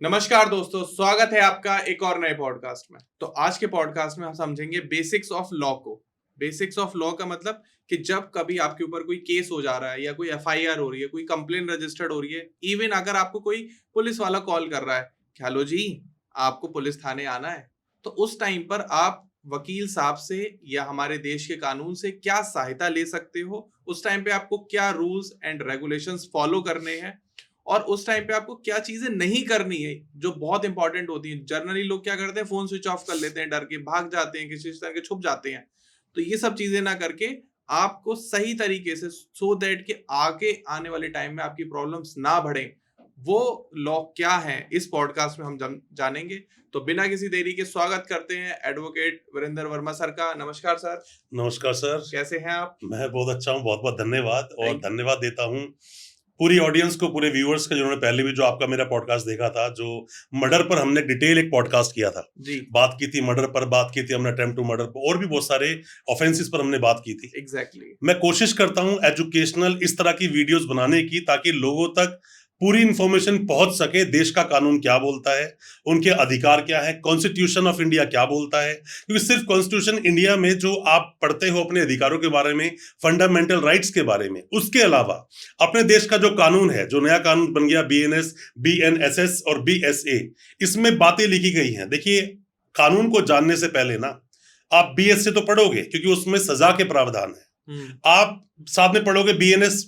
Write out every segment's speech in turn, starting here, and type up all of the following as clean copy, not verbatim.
नमस्कार दोस्तों, स्वागत है आपका एक और नए पॉडकास्ट में। तो आज के पॉडकास्ट में हम समझेंगे बेसिक्स ऑफ लॉ को। बेसिक्स ऑफ लॉ का मतलब कि जब कभी आपके ऊपर कोई केस हो जा रहा है या कोई एफआईआर हो रही है, कोई कंप्लेन रजिस्टर्ड हो रही है, इवन अगर आपको कोई पुलिस वाला कॉल कर रहा है कि हेलो जी, आपको पुलिस थाने आना है, तो उस टाइम पर आप वकील साहब से या हमारे देश के कानून से क्या सहायता ले सकते हो, उस टाइम पे आपको क्या रूल्स एंड रेगुलेशंस फॉलो करने हैं और उस टाइम पे आपको क्या चीजें नहीं करनी है जो बहुत इंपॉर्टेंट होती हैं। जनरली लोग क्या करते हैं, फोन स्विच ऑफ कर लेते हैं, डर के भाग जाते हैं, किसी तरह के छुप जाते हैं। तो ये सब चीजें ना करके आपको सही तरीके से, सो दैट कि आगे आने वाले टाइम में आपकी प्रॉब्लम्स ना बढ़े, वो लॉ क्या है इस पॉडकास्ट में हम जानेंगे। तो बिना किसी देरी के स्वागत करते हैं एडवोकेट वीरेंद्र वर्मा सर का। नमस्कार सर। नमस्कार सर। कैसे हैं आप? मैं बहुत अच्छा हूँ, बहुत बहुत धन्यवाद। और Thank you. धन्यवाद देता हूँ पूरी ऑडियंस को, पूरे व्यूअर्स को, जिन्होंने पहले भी जो आपका मेरा पॉडकास्ट देखा था, जो मर्डर पर हमने डिटेल एक पॉडकास्ट किया था, जी, बात की थी मर्डर पर, बात की थी हमने अटेम्प्ट टू मर्डर पर, और भी बहुत सारे ऑफेंसेस पर हमने बात की थी। एग्जैक्टली। मैं कोशिश करता हूँ एजुकेशनल इस तरह की वीडियोस बनाने की, ताकि लोगों तक पूरी इंफॉर्मेशन पहुंच सके। देश का कानून क्या बोलता है, उनके अधिकार क्या है, कॉन्स्टिट्यूशन ऑफ इंडिया क्या बोलता है। क्योंकि सिर्फ कॉन्स्टिट्यूशन इंडिया में जो आप पढ़ते हो अपने अधिकारों के बारे में, फंडामेंटल राइट्स के बारे में, उसके अलावा अपने देश का जो कानून है, जो नया कानून बन गया बीएनएस, बीएनएसएस और बीएसए, इसमें बातें लिखी गई हैं। देखिए, कानून को जानने से पहले ना आप बीएसए तो पढ़ोगे, क्योंकि उसमें सजा के प्रावधान है। आप साथ में पढ़ोगे बीएनएस,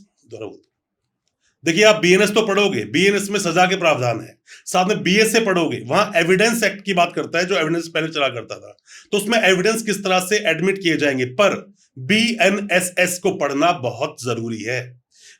देखिए आप बीएनएस तो पढ़ोगे, बीएनएस में सजा के प्रावधान है। साथ में बीएसए पढ़ोगे, वहां एविडेंस एक्ट की बात करता है, जो एविडेंस पहले चला करता था। तो उसमें एविडेंस किस तरह से एडमिट किए जाएंगे। पर बीएनएसएस को पढ़ना बहुत जरूरी है।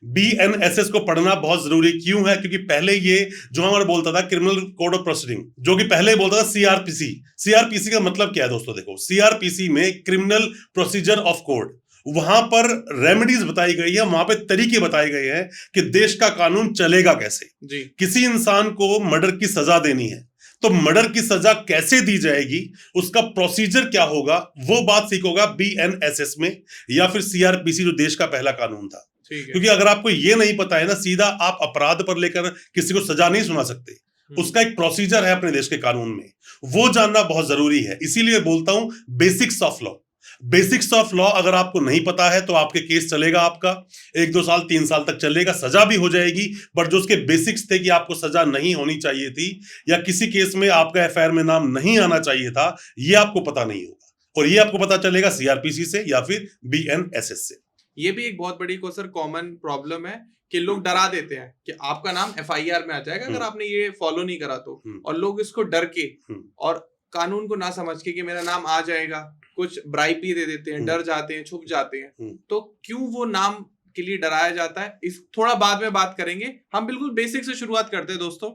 बीएनएसएस को पढ़ना बहुत जरूरी क्यों है? क्योंकि पहले ये जो हमारा बोलता था क्रिमिनल कोड ऑफ प्रोसीडिंग, जो कि पहले बोलता था सीआरपीसी। सीआरपीसी का मतलब क्या है दोस्तों? देखो, सीआरपीसी में क्रिमिनल प्रोसीजर ऑफ कोड, वहां पर रेमेडीज बताई गई है, वहां पे तरीके बताए गए हैं कि देश का कानून चलेगा कैसे। जी। किसी इंसान को मर्डर की सजा देनी है, तो मर्डर की सजा कैसे दी जाएगी, उसका प्रोसीजर क्या होगा, वो बात सीखोगा बीएनएसएस में, या फिर सीआरपीसी जो देश का पहला कानून था। क्योंकि अगर आपको ये नहीं पता है ना, सीधा आप अपराध पर लेकर किसी को सजा नहीं सुना सकते। उसका एक प्रोसीजर है अपने देश के कानून में, वो जानना बहुत जरूरी है। इसीलिए बोलता हूं basics of law. Basics of law अगर आपको नहीं पता है तो आपके केस चलेगा, आपका 1-2 साल 3 साल तक चलेगा, सजा भी हो जाएगी। बट जो उसके बेसिक्स थे कि आपको सजा नहीं होनी चाहिए थी, या किसी केस में आपका एफआईआर में नाम नहीं आना चाहिए था, ये आपको पता नहीं होगा। और ये आपको पता चलेगा सीआरपीसी से या फिर बीएनएसएस से। ये भी एक बहुत बड़ी सर कॉमन प्रॉब्लम है कि लोग डरा देते हैं कि आपका नाम एफआईआर में आ जाएगा अगर आपने ये फॉलो नहीं करा तो। और लोग इसको डर के और कानून को ना समझ के कि मेरा नाम आ जाएगा, कुछ ब्राइब भी दे देते हैं, डर जाते हैं, छुप जाते हैं। तो क्यों वो नाम के लिए डराया जाता है, इस थोड़ा बाद में बात करेंगे। हम बिल्कुल बेसिक से शुरुआत करते हैं दोस्तों।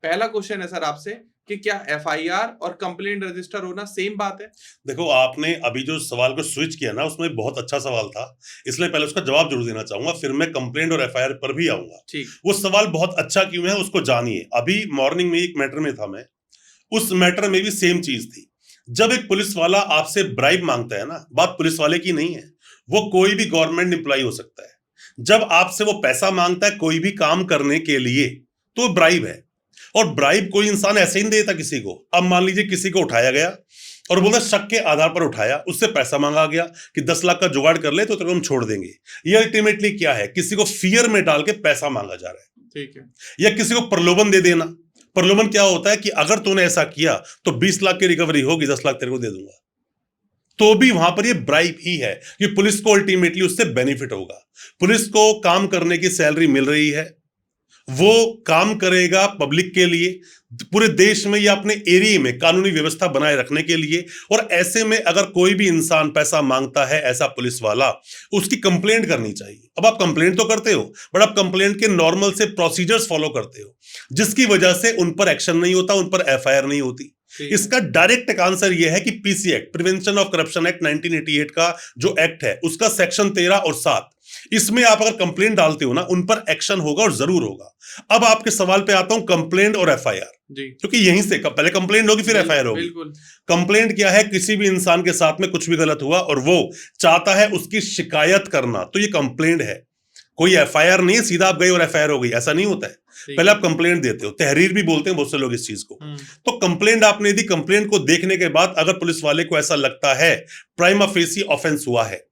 पहला क्वेश्चन है सर आपसे कि क्या एफआईआर और कंप्लेंट रजिस्टर होना सेम बात है? देखो, आपने अभी जो सवाल को स्विच किया ना, उसमें बहुत अच्छा सवाल था, इसलिए पहले उसका जवाब जरूर देना चाहूंगा, फिर मैं कंप्लेंट और एफआईआर पर भी आऊंगा। ठीक। वो सवाल बहुत अच्छा क्यों है उसको जानिए। अभी मॉर्निंग में एक मैटर में था मैं, उस मैटर में भी सेम चीज थी। जब एक पुलिस वाला आपसे ब्राइब मांगता है ना, बात पुलिस वाले की नहीं है, वो कोई भी गवर्नमेंट एम्प्लॉय हो सकता है। जब आपसे वो पैसा मांगता है कोई भी काम करने के लिए, तो ब्राइब है। और ब्राइब कोई इंसान ऐसे ही नहीं देता किसी को। अब मान लीजिए किसी को उठाया गया और बोलता शक के आधार पर उठाया, उससे पैसा मांगा गया कि 10 लाख का जुगाड़ कर ले तो तेरे को हम छोड़ देंगे। ये अल्टीमेटली क्या है? किसी को फियर में डाल के पैसा मांगा जा रहा है। ठीक है। या किसी को प्रलोभन दे देना। प्रलोभन क्या होता है कि अगर तूने ऐसा किया तो 20 लाख की रिकवरी होगी, 10 लाख तेरे को दे दूंगा। तो भी वहां पर ये ब्राइब ही है कि पुलिस को अल्टीमेटली उससे बेनिफिट होगा। पुलिस को काम करने की सैलरी मिल रही है, वो काम करेगा पब्लिक के लिए, पूरे देश में या अपने एरिया में कानूनी व्यवस्था बनाए रखने के लिए। और ऐसे में अगर कोई भी इंसान पैसा मांगता है, ऐसा पुलिस वाला, उसकी कंप्लेंट करनी चाहिए। अब आप कंप्लेंट तो करते हो, बट आप कंप्लेंट के नॉर्मल से प्रोसीजर्स फॉलो करते हो, जिसकी वजह से उन पर एक्शन नहीं होता, उन पर एफआईआर नहीं होती। इसका डायरेक्ट एक आंसर यह है कि PC act, prevention of corruption act 1988 का जो एक्ट है, उसका सेक्शन 13 और 7, इसमें आप अगर कंप्लेंट डालते हो ना, उन पर एक्शन होगा और जरूर होगा। अब आपके सवाल पे आता हूं, कंप्लेंट और एफआईआर, क्योंकि यहीं से पहले कंप्लेंट होगी फिर एफआईआर होगी। कंप्लेंट क्या है? किसी भी इंसान के साथ में कुछ भी गलत हुआ और वो चाहता है उसकी शिकायत करना, तो ये कंप्लेंट है। कोई एफआईआर नहीं है सीधा आप गए और एफआईआर हो गई, ऐसा नहीं होता है। पहले आप कंप्लेंट देते हो, तहरीर भी बोलते हैं बहुत से लोग इस चीज को। तो कंप्लेंट आपने दी, कंप्लेंट को देखने के बाद अगर पुलिस वाले को ऐसा लगता है प्राइमा फेसी ऑफेंस हुआ है,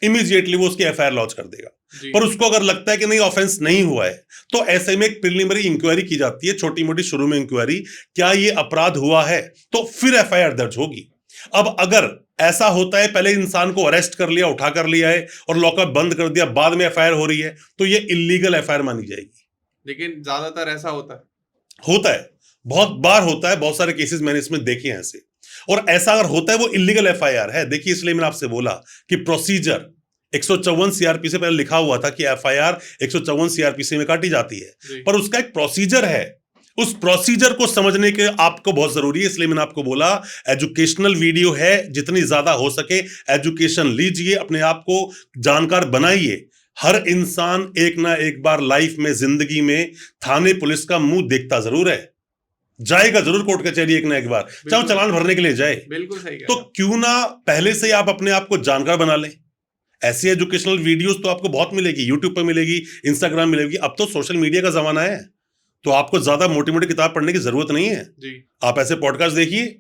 इमीडिएटली वो उसकी एफआईआर लॉन्च कर देगा। पर उसको अगर लगता है कि नहीं ऑफेंस नहीं हुआ है, तो ऐसे में एक प्रिलिमिनरी इंक्वायरी की जाती है, छोटी मोटी शुरू में इंक्वायरी, क्या ये अपराध हुआ है, तो फिर एफआईआर दर्ज होगी। अब अगर ऐसा होता है पहले इंसान को अरेस्ट कर लिया, उठा कर लिया है और लॉकअप बंद कर दिया, बाद में एफआईआर हो रही है, तो ये इलीगल एफआईआर मानी जाएगी। लेकिन ज्यादातर ऐसा होता है, बहुत बार होता है, बहुत सारे केसेस मैंने इसमें देखे हैं ऐसे। और ऐसा अगर होता है वो इलीगल एफआईआर है। देखिए इसलिए मैंने आपसे बोला कि प्रोसीजर 154 सीआरपीसी से पहले लिखा हुआ था कि एफआईआर 154 सीआरपीसी में काटी जाती है, पर उसका एक प्रोसीजर है। उस प्रोसीजर को समझने के आपको बहुत जरूरी है, इसलिए मैंने आपको बोला एजुकेशनल वीडियो है, जितनी ज्यादा हो सके एजुकेशन लीजिए, अपने आप को जानकार बनाइए। हर इंसान एक ना एक बार लाइफ में, जिंदगी में थाने पुलिस का मुंह देखता जरूर है, जाएगा जरूर कोर्ट कचहरी एक ना एक बार, चाहे चालान भरने के लिए जाए। बिल्कुल सही। तो क्यों ना पहले से आप अपने आप को जानकार बना लें। ऐसी एजुकेशनल वीडियोस तो आपको बहुत मिलेगी, यूट्यूब पर मिलेगी, इंस्टाग्राम मिलेगी। अब तो सोशल मीडिया का जमाना है, तो आपको ज्यादा मोटी मोटी किताब पढ़ने की जरूरत नहीं है जी। आप ऐसे पॉडकास्ट देखिए,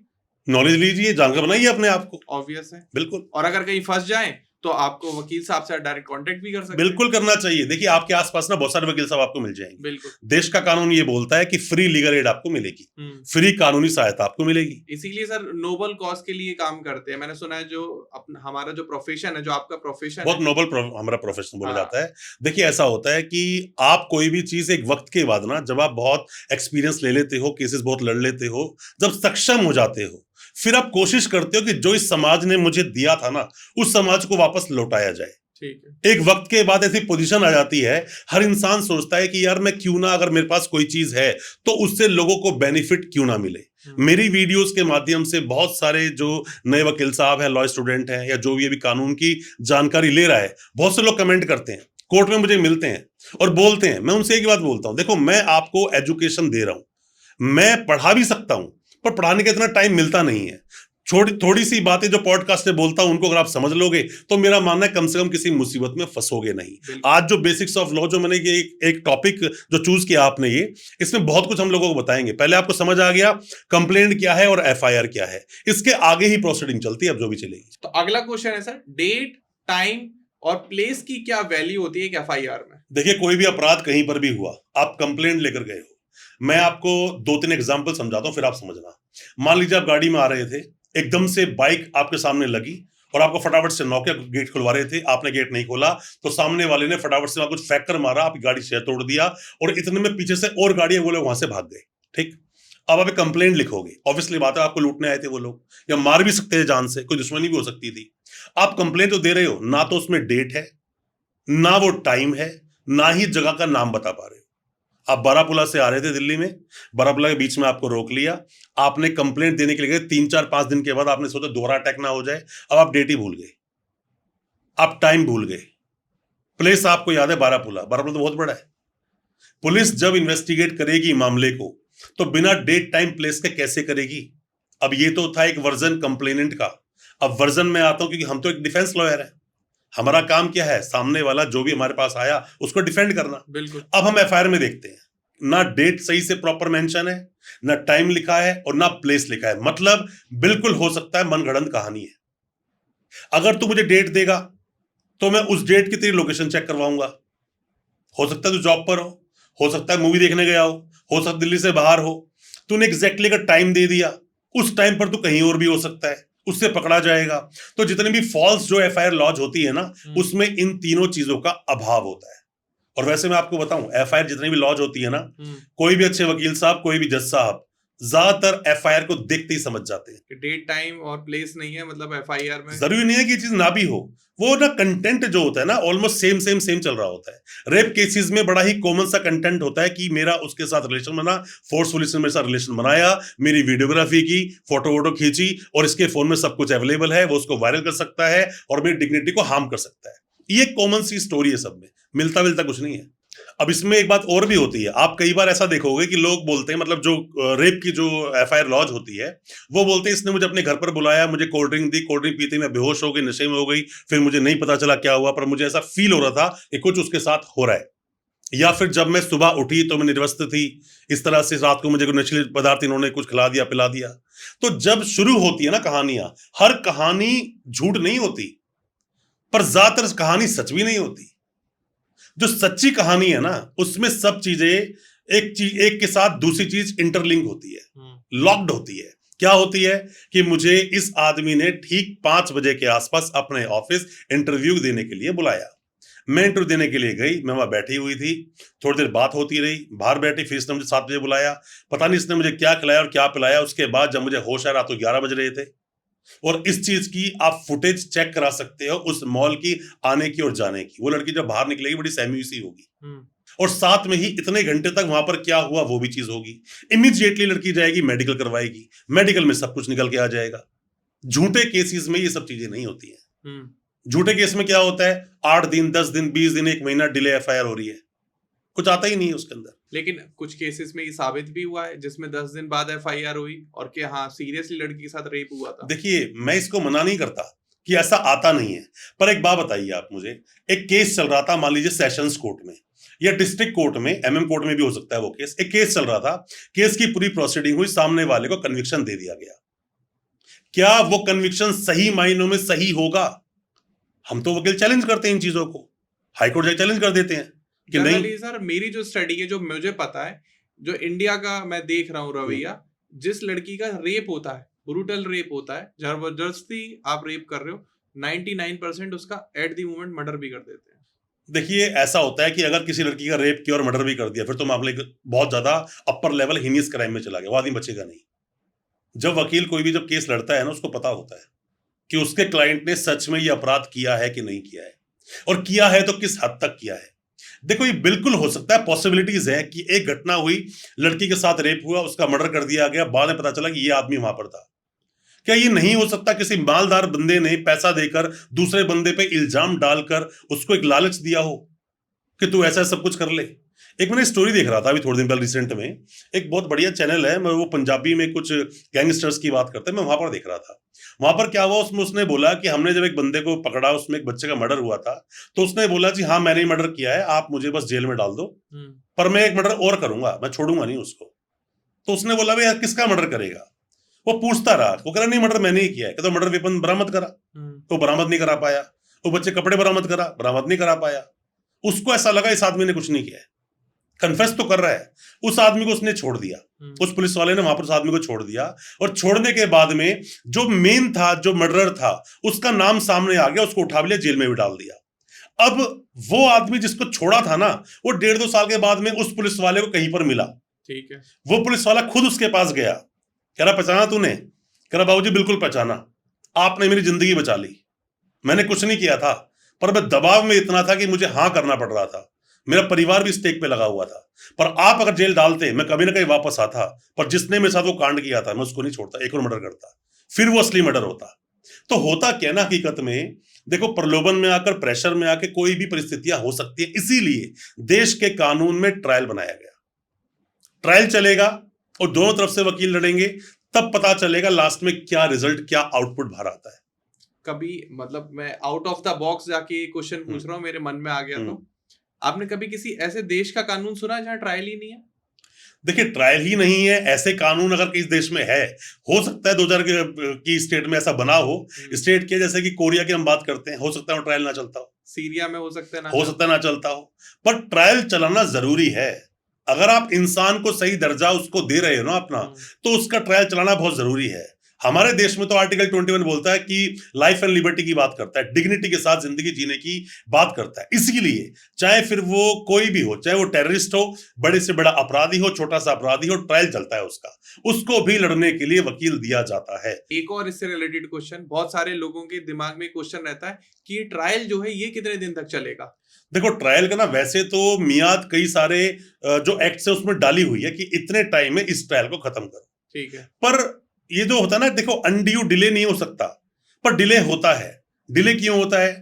नॉलेज लीजिए, जानकार बनाइए अपने आप को। ऑब्वियस है, बिल्कुल। और अगर कहीं फंस जाए तो आपको वकील साहब से डायरेक्ट कांटेक्ट भी कर सकते हैं। बिल्कुल करना चाहिए। देखिए आपके आसपास ना बहुत सारे वकील साहब आपको मिल जाएंगे। बिल्कुल। देश का कानून ये बोलता है कि फ्री लीगल एड आपको मिलेगी, फ्री कानूनी सहायता आपको मिलेगी। इसीलिए सर नोबल कॉज के लिए काम करते हैं। मैंने सुना है जो हमारा जो प्रोफेशन है, जो आपका प्रोफेशन बहुत नोबल हमारा प्रोफेशन बोला जाता है। देखिए ऐसा होता है कि आप कोई भी चीज एक वक्त के बाद ना, जब आप बहुत एक्सपीरियंस ले लेते हो, केसेस बहुत लड़ लेते हो, जब सक्षम हो जाते हो, फिर आप कोशिश करते हो कि जो इस समाज ने मुझे दिया था ना, उस समाज को वापस लौटाया जाए। ठीक है। एक वक्त के बाद ऐसी पोजीशन आ जाती है, हर इंसान सोचता है कि यार मैं क्यों ना, अगर मेरे पास कोई चीज है तो उससे लोगों को बेनिफिट क्यों ना मिले। मेरी वीडियोस के माध्यम से बहुत सारे जो नए वकील साहब हैं, लॉ स्टूडेंट हैं, या जो भी अभी कानून की जानकारी ले रहा है, बहुत से लोग कमेंट करते हैं, कोर्ट में मुझे मिलते हैं और बोलते हैं। मैं उनसे एक बात बोलता हूं, देखो मैं आपको एजुकेशन दे रहा हूं, मैं पढ़ा भी सकता हूं, पर पढ़ाने का इतना टाइम मिलता नहीं है। थोड़ी सी बातें जो पॉडकास्ट में बोलता हूं, उनको अगर आप समझ लोगे तो मेरा मानना है कम से कम किसी मुसीबत में फंसोगे नहीं। आज जो बेसिक्स ऑफ लॉ, जो मैंने ये एक टॉपिक जो चूज किया आपने, ये इसमें बहुत कुछ हम लोगों को बताएंगे। पहले आपको समझ आ गया कंप्लेंट क्या है और एफआईआर क्या है, इसके आगे ही प्रोसीडिंग चलती है, अब जो भी चलेगी। तो अगला क्वेश्चन है सर, डेट, टाइम और प्लेस की क्या वैल्यू होती है एक एफआईआर में? देखिए कोई भी अपराध कहीं पर भी हुआ, आप कंप्लेंट लेकर गए हो, मैं आपको 2-3 एग्जाम्पल समझाता हूं, फिर आप समझना। मान लीजिए आप गाड़ी में आ रहे थे, एकदम से बाइक आपके सामने लगी और आपको फटाफट से नॉक किया, गेट खुलवा रहे थे, आपने गेट नहीं खोला तो सामने वाले ने फटाफट से कुछ फेंक कर मारा, आपकी गाड़ी से तोड़ दिया और इतने में पीछे से और गाड़ियां वो लोग वहां से भाग गए। ठीक, अब आप कंप्लेंट लिखोगे, ऑब्वियसली बात है आपको लूटने आए थे वो लोग, या मार भी सकते थे जान से, कोई दुश्मनी भी हो सकती थी। आप कंप्लेंट तो दे रहे हो, ना तो उसमें डेट है, ना वो टाइम है, ना ही जगह का नाम बता पा रहे हो। आप बारापुला से आ रहे थे दिल्ली में, बारापुला के बीच में आपको रोक लिया, आपने कंप्लेंट देने के लिए गए, 3-4-5 दिन के बाद आपने सोचा दोहरा अटैक ना हो जाए, अब आप डेट ही भूल गए, आप टाइम भूल गए, प्लेस आपको याद है बारापुला, बारापुला तो बहुत बड़ा है। पुलिस जब इन्वेस्टिगेट करेगी मामले को तो बिना डेट टाइम प्लेस के कैसे करेगी? अब ये तो था एक वर्जन कंप्लेनेंट का, अब वर्जन में आता हूं, क्योंकि हम तो एक डिफेंस लॉयर है, हमारा काम क्या है, सामने वाला जो भी हमारे पास आया उसको डिफेंड करना। बिल्कुल। अब हम एफआईआर में देखते हैं, ना डेट सही से प्रॉपर मेंशन है, ना टाइम लिखा है और ना प्लेस लिखा है, मतलब बिल्कुल हो सकता है मनगढ़ंत कहानी है। अगर तू मुझे डेट देगा तो मैं उस डेट की तेरी लोकेशन चेक करवाऊंगा, हो सकता है तू जॉब पर हो सकता है मूवी देखने गया हो सकता है दिल्ली से बाहर हो। तूने एग्जैक्टली अगर टाइम दे दिया, उस टाइम पर तू कहीं और भी हो सकता है, उससे पकड़ा जाएगा। तो जितनी भी फॉल्स जो एफआईआर लॉन्च होती है ना, उसमें इन तीनों चीजों का अभाव होता है। और वैसे मैं आपको बताऊं, एफआईआर जितनी भी लॉन्च होती है ना, कोई भी अच्छे वकील साहब, कोई भी जज साहब ज्यादातर एफआईआर को देखते ही समझ जाते हैं कि डेट टाइम और प्लेस नहीं है, मतलब एफआईआर में जरूरी नहीं है कि ये चीज ना भी हो, वो ना कंटेंट जो होता है ना ऑलमोस्ट सेम चल रहा होता है। रेप केसेस में बड़ा ही कॉमन सा कंटेंट होता है कि मेरा उसके साथ रिलेशन बना, फोर्सफुली से मेरे साथ रिलेशन बनाया, मेरी वीडियोग्राफी की, फोटो खींची और इसके फोन में सब कुछ अवेलेबल है, वो उसको वायरल कर सकता है और मेरी डिग्निटी को हार्म कर सकता है। ये कॉमन सी स्टोरी है, सब में मिलता कुछ नहीं है। अब इसमें एक बात और भी होती है, आप कई बार ऐसा देखोगे कि लोग बोलते हैं, मतलब जो रेप की जो एफआईआर लॉन्च होती है, वो बोलते हैं इसने मुझे अपने घर पर बुलाया, मुझे कोल्ड ड्रिंक दी, कोल्ड ड्रिंक पीते मैं बेहोश हो गई, नशे में हो गई, फिर मुझे नहीं पता चला क्या हुआ, पर मुझे ऐसा फील हो रहा था कि कुछ उसके साथ हो रहा है। या फिर जब मैं सुबह उठी तो मैं निर्वस्त्र थी, इस तरह से रात को मुझे कोई नशीले पदार्थ इन्होंने कुछ खिला दिया, पिला दिया। तो जब शुरू होती है ना कहानियां, हर कहानी झूठ नहीं होती, पर ज्यादातर कहानी सच भी नहीं होती। जो सच्ची कहानी है ना, उसमें सब चीजें एक के साथ दूसरी चीज इंटरलिंक होती है, लॉक्ड होती है। क्या होती है कि मुझे इस आदमी ने ठीक 5 बजे के आसपास अपने ऑफिस इंटरव्यू देने के लिए बुलाया। मैं इंटरव्यू देने के लिए गई, मैं वहां बैठी हुई थी, थोड़ी देर बात होती रही, बाहर बैठी, फिर इसने मुझे 7 बजे बुलाया। पता नहीं इसने मुझे क्या खिलाया और क्या पिलाया। उसके बाद जब मुझे होश आया, रात को 11 बज रहे थे। और इस चीज की आप फुटेज चेक करा सकते हो, उस मॉल की आने की और जाने की। वो लड़की जब बाहर निकलेगी बड़ी सहमी सी होगी, और साथ में ही इतने घंटे तक वहां पर क्या हुआ वो भी चीज होगी। इमीडिएटली लड़की जाएगी, मेडिकल करवाएगी, मेडिकल में सब कुछ निकल के आ जाएगा। झूठे केसेस में ये सब चीजें नहीं होती हैं। झूठे केस में क्या होता है, 8 दिन, 10 दिन, 20 दिन, 1 महीना डिले एफआईआर हो रही है, कुछ आता ही नहीं है उसके अंदर। लेकिन कुछ केसेस में ये साबित भी हुआ है जिसमें 10 दिन बाद एफआईआर हुई और कि हाँ सीरियसली लड़की के साथ रेप हुआ था। देखिए, मैं इसको मना नहीं करता कि ऐसा आता नहीं है, पर एक बात बताइए आप मुझे, एक केस चल रहा था, मान लीजिए सेशंस कोर्ट में या डिस्ट्रिक्ट कोर्ट में, एमएम कोर्ट में भी हो सकता है वो केस। एक केस चल रहा था, केस की पूरी प्रोसीडिंग हुई, सामने वाले को कन्विक्शन दे दिया गया। क्या वो कन्विक्शन सही मायनों में सही होगा? हम तो वकील चैलेंज करते हैं इन चीजों को, हाईकोर्ट जाके चैलेंज कर देते हैं कि नहीं। सर मेरी जो स्टडी है, जो मुझे पता है, जो इंडिया का मैं देख रहा हूँ रवैया, जिस लड़की का रेप होता है, ब्रूटल रेप होता है, जबरदस्ती आप रेप कर रहे हो, 99% उसका एट द मोमेंट मर्डर भी कर देते हैं। देखिए, ऐसा होता है कि अगर किसी लड़की का रेप किया और मर्डर भी कर दिया, फिर तो मामले बहुत ज्यादा अपर लेवल हीनियस क्राइम में चला गया, वो आदमी बचेगा नहीं। जब वकील कोई भी जब केस लड़ता है ना, उसको पता होता है कि उसके क्लाइंट ने सच में ये अपराध किया है कि नहीं किया है, और किया है तो किस हद तक किया है। देखो, ये बिल्कुल हो सकता है, पॉसिबिलिटीज है कि एक घटना हुई, लड़की के साथ रेप हुआ, उसका मर्डर कर दिया गया, बाद में पता चला कि ये आदमी वहां पर था। क्या ये नहीं हो सकता किसी मालदार बंदे ने पैसा देकर दूसरे बंदे पे इल्जाम डालकर उसको एक लालच दिया हो कि तू ऐसा सब कुछ कर ले? एक मैंने स्टोरी देख रहा था अभी थोड़े दिन पहले रिसेंट में, एक बहुत बढ़िया चैनल है, मैं वो पंजाबी में कुछ गैंगस्टर्स की बात करते हैं, मैं वहां पर देख रहा था। वहां पर क्या हुआ, उसमें उसने बोला कि हमने जब एक बंदे को पकड़ा, उसमें एक बच्चे का मर्डर हुआ था, तो उसने बोला जी हाँ मैंने मर्डर किया है, आप मुझे बस जेल में डाल दो, पर मैं एक मर्डर और करूंगा, मैं छोड़ूंगा नहीं उसको। तो उसने बोला भाई किसका मर्डर करेगा? वो पूछता रहा, वो कह रहा नहीं मर्डर मैंने ही किया है। तो मर्डर वेपन बरामद करा, तो बरामद नहीं करा पाया। वो बच्चे कपड़े बरामद करा, बरामद नहीं करा पाया। उसको ऐसा लगा इस आदमी ने कुछ नहीं किया है, कन्फेस तो कर रहा है। उस आदमी को उसने छोड़ दिया, उस पुलिस वाले ने वहां पर उस आदमी को छोड़ दिया, और छोड़ने के बाद में जो मेन था, जो मर्डरर था, उसका नाम सामने आ गया, उसको उठा लिया, जेल में भी डाल दिया। अब वो आदमी जिसको छोड़ा था ना, वो 1.5-2 साल के बाद में उस पुलिस वाले को कहीं पर मिला। ठीक है, वो पुलिस वाला खुद उसके पास गया, कह रहा पहचाना तूने? कह रहा बाबूजी बिल्कुल पहचाना, आपने मेरी जिंदगी बचा ली। मैंने कुछ नहीं किया था, पर मैं दबाव में इतना था कि मुझे हाँ करना पड़ रहा था, मेरा परिवार भी स्टेक पे लगा हुआ था। पर आप अगर जेल डालते, मैं कभी ना कहीं वापस आता, पर जिसने मेरे साथ वो कांड किया था मैं उसको नहीं छोड़ता, एक और मर्डर करता, फिर वो असली मर्डर होता। तो होता क्या ना, हकीकत में देखो, प्रलोभन में आकर, प्रेशर में आकर कोई भी परिस्थितियां हो सकती है। इसीलिए देश के कानून में ट्रायल बनाया गया। ट्रायल चलेगा और दोनों तरफ से वकील लड़ेंगे, तब पता चलेगा लास्ट में क्या रिजल्ट, क्या आउटपुट बाहर आता है। कभी मतलब मैं आउट ऑफ द बॉक्स जाके क्वेश्चन पूछ रहा हूँ, मेरे मन में आ गया, तो आपने कभी किसी ऐसे देश का कानून सुना जहां ट्रायल ही नहीं है? देखिए, ट्रायल ही नहीं है, ऐसे कानून अगर किस देश में है, हो सकता है 2000 की स्टेट में ऐसा बना हो, स्टेट के जैसे कि कोरिया की हम बात करते हैं, हो सकता है ट्रायल ना चलता हो, सीरिया में हो सकता है ना चलता हो, पर ट्रायल चलाना जरूरी है। अगर आप इंसान को सही दर्जा उसको दे रहे हो ना अपना, तो उसका ट्रायल चलाना बहुत जरूरी है। हमारे देश में तो आर्टिकल 21 बोलता है कि लाइफ एंड लिबर्टी की बात करता है, डिग्निटी के साथ जिंदगी जीने की बात करता है। इसीलिए चाहे फिर वो कोई भी हो, चाहे वो टेररिस्ट हो, बड़े से बड़ा अपराधी हो, छोटा सा अपराधी हो, ट्रायल चलता है उसका, उसको भी लड़ने के लिए वकील दिया जाता है। एक और इससे रिलेटेड क्वेश्चन, बहुत सारे लोगों के दिमाग में क्वेश्चन रहता है कि ट्रायल जो है ये कितने दिन तक चलेगा? देखो, ट्रायल का ना वैसे तो मियाद कई सारे जो एक्ट है उसमें डाली हुई है कि इतने टाइम में इस ट्रायल को खत्म करो। ठीक है, पर ये जो होता है ना, देखो अनड्यू डिले नहीं हो सकता, पर डिले होता है। डिले क्यों होता है?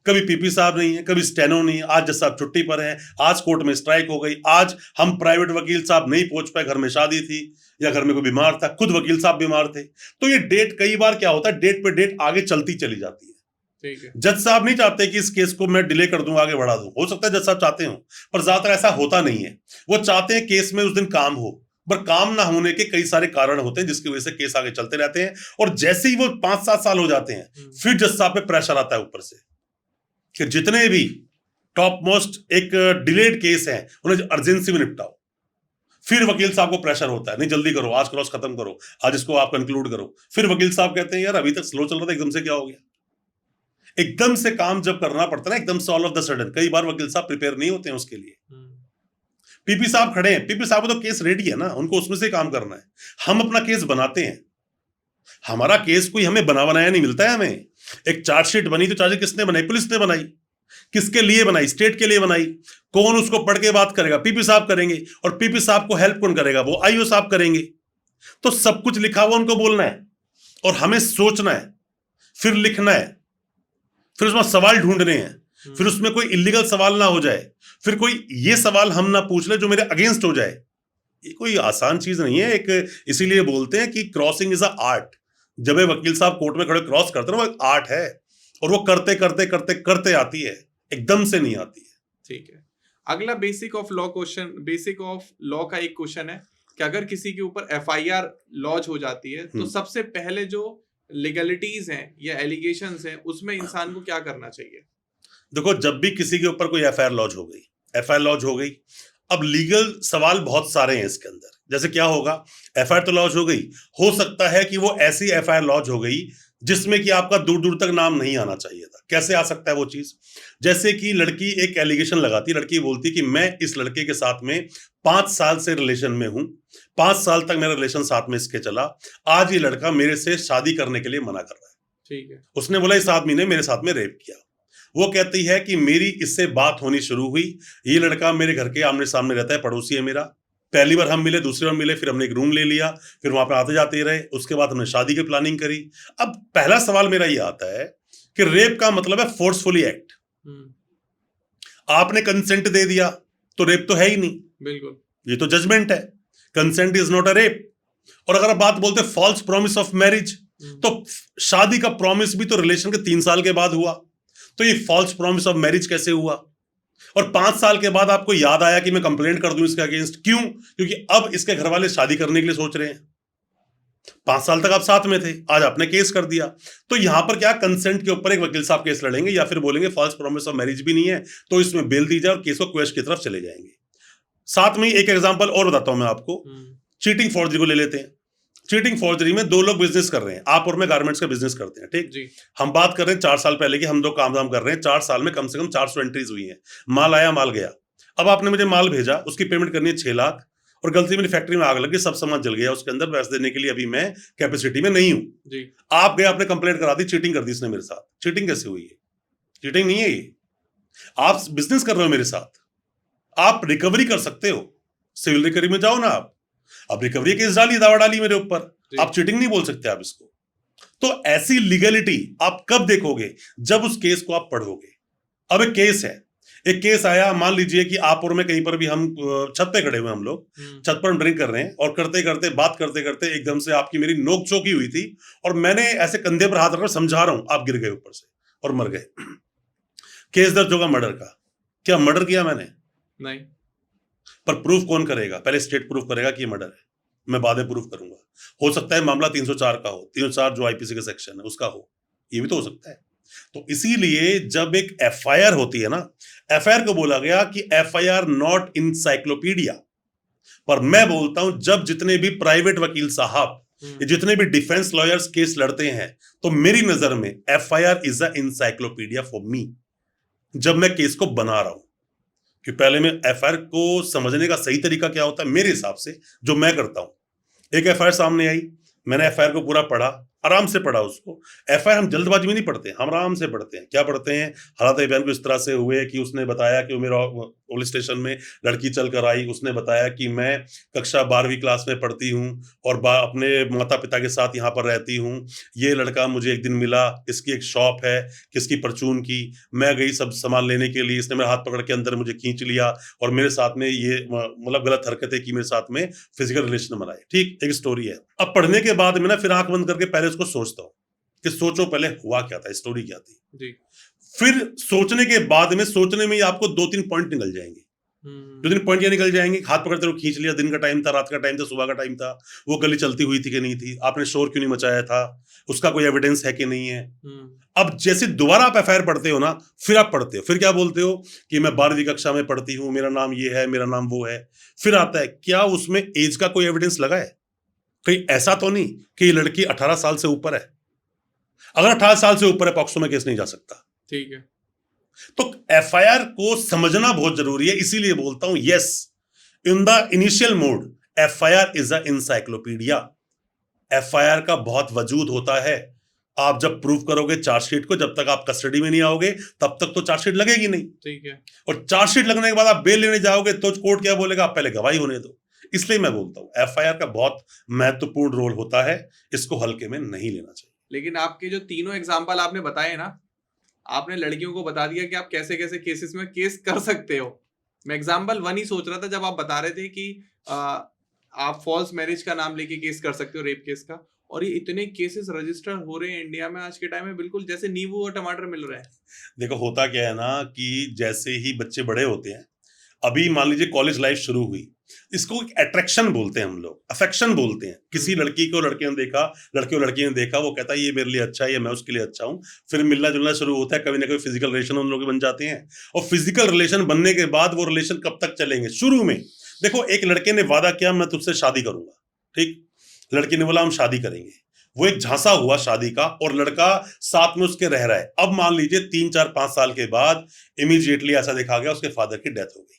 कभी पीपी साहब नहीं है, कभी स्टेनो नहीं है, आज जज साहब छुट्टी पर हैं, आज कोर्ट में स्ट्राइक हो गई, आज हम प्राइवेट वकील साहब नहीं पहुंच पाए, घर में शादी थी या घर में कोई बीमार था, खुद वकील साहब बीमार थे। तो ये डेट कई बार क्या होता है, डेट पे डेट आगे चलती चली जाती है। ठीक है। जज साहब नहीं चाहते कि इस केस को मैं डिले कर दूं, आगे बढ़ा दूं। हो सकता है जज साहब चाहते हो, पर ज्यादातर ऐसा होता नहीं है। वो चाहते हैं केस में उस दिन काम हो, पर काम ना होने के कई सारे कारण होते हैं जिसकी वजह से केस आगे चलते रहते हैं। और जैसे ही वो 5-7 साल हो जाते हैं, फिर जज साहब पे प्रेशर आता है ऊपर से कि जितने भी टॉप मोस्ट एक डिलेड केस है उन्हें अर्जेंसी में निपटाओ। फिर वकील साहब को प्रेशर होता है, नहीं जल्दी करो, आज क्रॉस खत्म करो, आज इसको आप कंक्लूड करो। फिर वकील साहब कहते हैं यार अभी तक स्लो चल रहा था, एकदम से क्या हो गया? एकदम से काम जब करना पड़ता है ना, एकदम से ऑल ऑफ द सडन, कई बार वकील साहब प्रिपेयर नहीं होते हैं उसके लिए। पीपी साहब खड़े हैं, पीपी साहब को तो केस रेडी है ना, उनको उसमें से काम करना है। हम अपना केस बनाते हैं, हमारा केस कोई हमें बना बनाया नहीं मिलता है। हमें एक चार्जशीट बनी तो चार्जशीट किसने बनाई? पुलिस ने बनाई। किसके लिए बनाई? स्टेट के लिए बनाई। कौन उसको पढ़ के बात करेगा? पीपी साहब करेंगे। और पीपी साहब को हेल्प कौन करेगा? वो आईओ साहब करेंगे। तो सब कुछ लिखा हुआ उनको बोलना है और हमें सोचना है, फिर लिखना है, फिर उसमें सवाल ढूंढने हैं, फिर उसमें कोई इलीगल सवाल ना हो जाए, फिर कोई ये सवाल हम ना पूछ ले जो मेरे अगेंस्ट हो जाए। ये कोई आसान चीज नहीं है। एक इसीलिए बोलते हैं कि क्रॉसिंग इज अ आर्ट। जब ये वकील साहब कोर्ट में खड़े क्रॉस करते हैं, वो एक आर्ट है और वो करते करते करते करते आती है, एकदम से नहीं आती है। ठीक है। अगला basic of law question, basic of law का एक क्वेश्चन है कि अगर किसी के ऊपर एफआईआर लॉन्च हो जाती है तो सबसे पहले जो लीगलिटीज हैं या एलिगेशंस हैं उसमें इंसान को क्या करना चाहिए? देखो, जब भी किसी के ऊपर कोई एफआईआर लॉन्च हो गई, एफआईआर लॉन्च हो गई, अब लीगल सवाल बहुत सारे हैं इसके अंदर। जैसे क्या होगा, एफआईआर तो लॉन्च हो गई, हो सकता है कि वो ऐसी एफआईआर लॉन्च हो गई जिसमें कि आपका दूर दूर तक नाम नहीं आना चाहिए था। कैसे आ सकता है वो चीज? जैसे कि लड़की एक एलिगेशन लगाती, लड़की बोलती कि मैं इस लड़के के साथ में 5 साल से रिलेशन में हूं, 5 साल तक मेरा रिलेशन साथ में इसके चला, आज ये लड़का मेरे से शादी करने के लिए मना कर रहा है। ठीक है। उसने बोला इस आदमी ने मेरे साथ में रेप किया। वो कहती है कि मेरी इससे बात होनी शुरू हुई, ये लड़का मेरे घर के आमने सामने रहता है, पड़ोसी है मेरा। पहली बार हम मिले, दूसरी बार मिले, फिर हमने एक रूम ले लिया, फिर वहां पे आते जाते रहे, उसके बाद हमने शादी की प्लानिंग करी। अब पहला सवाल मेरा ये आता है कि रेप का मतलब है फोर्सफुली एक्ट। आपने कंसेंट दे दिया तो रेप तो है ही नहीं। बिल्कुल, ये तो जजमेंट है, consent is not a rape. और अगर आप बात बोलते हैं फॉल्स प्रॉमिस ऑफ मैरिज, तो शादी का प्रॉमिस भी तो रिलेशन के 3 साल के बाद हुआ, तो ये फॉल्स प्रॉमिस ऑफ मैरिज कैसे हुआ? और 5 साल के बाद आपको याद आया कि मैं कंप्लेंट कर दूं इसके अगेंस्ट। क्यों? क्योंकि अब इसके घर वाले शादी करने के लिए सोच रहे हैं। 5 साल तक आप साथ में थे, आज आपने केस कर दिया। तो यहां पर क्या कंसेंट के ऊपर एक वकील साहब केस लड़ेंगे या फिर बोलेंगे फॉल्स प्रॉमिस ऑफ मैरिज भी नहीं है तो इसमें बेल दी जाए और केस को क्वेश की तरफ चले जाएंगे। साथ में एक एग्जांपल और बताता हूं मैं आपको, चीटिंग फॉर्जरी को ले लेते हैं। चीटिंग फॉर्जरी में 2 लोग बिजनेस कर रहे हैं, आप और मैं गारमेंट्स का बिजनेस करते हैं, ठीक जी। हम बात कर रहे हैं 4 साल पहले की, हम 2 काम कर रहे हैं, 4 साल में कम से कम 400 एंट्रीज हुई हैं, माल आया माल गया। अब आपने मुझे माल भेजा, उसकी पेमेंट करनी है 6 लाख, और गलती मेरी फैक्ट्री में आग लग गई, सब सामान जल गया, उसके अंदर पैसे देने के लिए अभी मैं कैपेसिटी में नहीं हूं जी। आप गए, आपने कंप्लेंट करा दी, चीटिंग कर दी इसने मेरे साथ। चीटिंग कैसे हुई है? चीटिंग नहीं है ये, आप बिजनेस कर रहे हो मेरे साथ, आप रिकवरी कर सकते हो, सिविल रिकवरी में जाओ ना। आप रिकवरी केस डालिए, दावा डालिए मेरे ऊपर, आप चीटिंग नहीं बोल सकते आप इसको। तो ऐसी लीगलिटी आप कब देखोगे? जब उस केस को आप पढ़ोगे। अब एक केस है, एक केस आया, मान लीजिए कि आप और मैं कहीं पर भी, हम छत पे खड़े हुए, हम लोग छत पर हम ड्रिंक कर रहे हैं और करते करते बात करते करते एकदम से आपकी मेरी नोक चोकी हुई थी और मैंने ऐसे कंधे पर हाथ रखकर समझा रहा हूं, आप गिर गए ऊपर से और मर गए। केस दर्ज होगा मर्डर का। क्या मर्डर किया मैंने? नहीं। पर प्रूफ कौन करेगा? पहले स्टेट प्रूफ करेगा कि ये मर्डर है, मैं बाद में प्रूफ करूंगा। हो सकता है मामला 304 का हो, 304 जो आईपीसी का सेक्शन है उसका हो, ये भी तो हो सकता है। तो इसीलिए जब एक एफआईआर होती है ना, एफआईआर को बोला गया कि एफआईआर नॉट इंसाइक्लोपीडिया, पर मैं बोलता हूं जब जितने भी प्राइवेट वकील साहब, जितने भी डिफेंस लॉयर्स केस लड़ते हैं, तो मेरी नजर में FIR is a encyclopedia for me, जब मैं केस को बना रहा हूं। कि पहले मैं एफआईआर को समझने का सही तरीका क्या होता है मेरे हिसाब से, जो मैं करता हूं। एक एफआईआर सामने आई, मैंने एफआईआर को पूरा पढ़ा, आराम से पढ़ा उसको। एफआईआर हम जल्दबाजी में नहीं पढ़ते, हम आराम से पढ़ते हैं। क्या पढ़ते हैं? हालात बयान को इस तरह से हुए कि उसने बताया कि वो मेरा पुलिस स्टेशन में लड़की चल कर आई, उसने बताया कि मैं कक्षा 12वीं क्लास में पढ़ती हूँ और अपने माता पिता के साथ यहाँ पर रहती हूँ। ये लड़का मुझे एक दिन मिला, इसकी एक शॉप है किसकी, परचून की। मैं गई सब सामान लेने के लिए, इसने मेरा हाथ पकड़ के अंदर मुझे खींच लिया और मेरे साथ में ये मतलब गलत हरकतें की, मेरे साथ में फिजिकल रिलेशन बनाए। ठीक, एक स्टोरी है। अब पढ़ने के बाद में ना फिर आंख बंद करके पहले उसको सोचता हूँ कि सोचो पहले हुआ क्या था, स्टोरी क्या थी जी। फिर सोचने के बाद में, सोचने में ही आपको 2-3 पॉइंट निकल जाएंगे। 2-3 पॉइंट ये निकल जाएंगे, हाथ पकड़ते हुए खींच लिया, दिन का टाइम था, रात का टाइम था, सुबह का टाइम था, वो गली चलती हुई थी कि नहीं थी, आपने शोर क्यों नहीं मचाया था, उसका कोई एविडेंस है कि नहीं है। अब जैसे दोबारा आप एफआईआर पढ़ते हो ना, फिर आप पढ़ते हो, फिर क्या बोलते हो कि मैं 12वीं कक्षा में पढ़ती हूँ, मेरा नाम ये है, मेरा नाम वो है। फिर आता है क्या उसमें एज का कोई एविडेंस लगा है? कहीं ऐसा तो नहीं कि ये लड़की 18 साल से ऊपर है? अगर 18 साल से ऊपर है, पॉक्सो में केस नहीं जा सकता। ठीक है। तो एफआईआर को समझना बहुत जरूरी है, इसीलिए बोलता हूं yes, in the initial mode FIR is a encyclopedia. FIR का बहुत वजूद होता है। आप जब प्रूव करोगे चार्जशीट को, जब तक आप कस्टडी में नहीं आओगे तब तक तो चार्जशीट लगेगी नहीं। ठीक है। और चार्जशीट लगने के बाद आप बेल लेने जाओगे तो कोर्ट क्या बोलेगा? आप पहले गवाही होने दो। इसलिए मैं बोलता हूं एफआईआर का बहुत महत्वपूर्ण रोल होता है, इसको हल्के में नहीं लेना चाहिए। लेकिन आपके जो तीनों एग्जाम्पल आपने बताए ना, आपने लड़कियों को बता दिया कि आप कैसे कैसे केसेस में केस कर सकते हो। मैं एग्जाम्पल 1 ही सोच रहा था जब आप बता रहे थे कि आप फॉल्स मैरिज का नाम लेके केस कर सकते हो, रेप केस का। और ये इतने केसेस रजिस्टर हो रहे हैं इंडिया में आज के टाइम में, बिल्कुल जैसे नींबू और टमाटर मिल रहे हैं। देखो होता क्या है ना कि जैसे ही बच्चे बड़े होते हैं, अभी मान लीजिए कॉलेज लाइफ शुरू हुई, इसको एक अट्रैक्शन बोलते हैं हम लोग, अफेक्शन बोलते हैं। किसी लड़की को लड़के ने देखा, लड़के को लड़की ने देखा, वो कहता है ये मेरे लिए अच्छा है, ये मैं उसके लिए अच्छा हूं। फिर मिलना जुलना शुरू होता है, कभी ना कभी फिजिकल रिलेशन उन लोगों के बन जाते हैं। और फिजिकल रिलेशन बनने के बाद वो रिलेशन कब तक चलेंगे? शुरू में देखो, एक लड़के ने वादा किया मैं तुझसे शादी करूंगा, ठीक, लड़की ने बोला हम शादी करेंगे, वो एक झांसा हुआ शादी का, और लड़का साथ में उसके रह रहा है। अब मान लीजिए 3-4-5 साल के बाद इमीडिएटली ऐसा देखा गया उसके फादर की डेथ हो गई।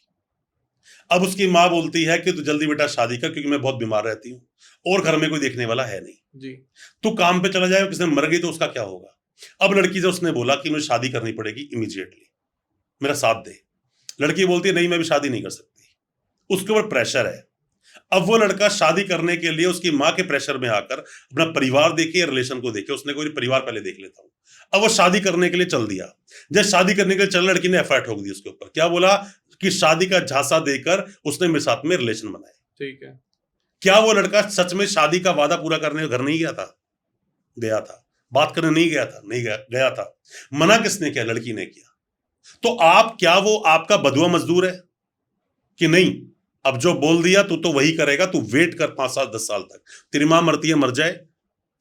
अब उसकी माँ बोलती है कि तू जल्दी बेटा शादी कर, क्योंकि मैं बहुत बीमार रहती हूँ और घर में कोई देखने वाला है नहीं जी। तू काम पे चला जाए, किसी ने मर गई तो उसका क्या होगा? अब लड़की से उसने बोला कि मुझे शादी करनी पड़ेगी इमीडिएटली, मेरा साथ दे। लड़की बोलती है नहीं मैं भी शादी नहीं कर सकती, उसके ऊपर प्रेशर है। अब वो लड़का शादी करने के लिए उसकी माँ के प्रेशर में आकर अपना परिवार देखे, रिलेशन को देखे, उसने कोई परिवार पहले देख लेता हूँ। अब वो शादी करने के लिए चल दिया। जब शादी करने के लिए चल, लड़की ने एफआईआर ठोक दी उसके ऊपर। क्या बोला? कि शादी का झांसा देकर उसने मेरे साथ में रिलेशन बनाए। ठीक है। क्या वो लड़का सच में शादी का वादा पूरा करने घर नहीं गया था? गया था। बात करने नहीं गया था? नहीं गया था। मना किसने किया? लड़की ने किया। तो आप क्या, वो आपका बधुआ मजदूर है कि नहीं? अब जो बोल दिया तू तो वही करेगा, तू वेट कर 5 साल 10 साल तक, तेरी मां मरती है मर जाए,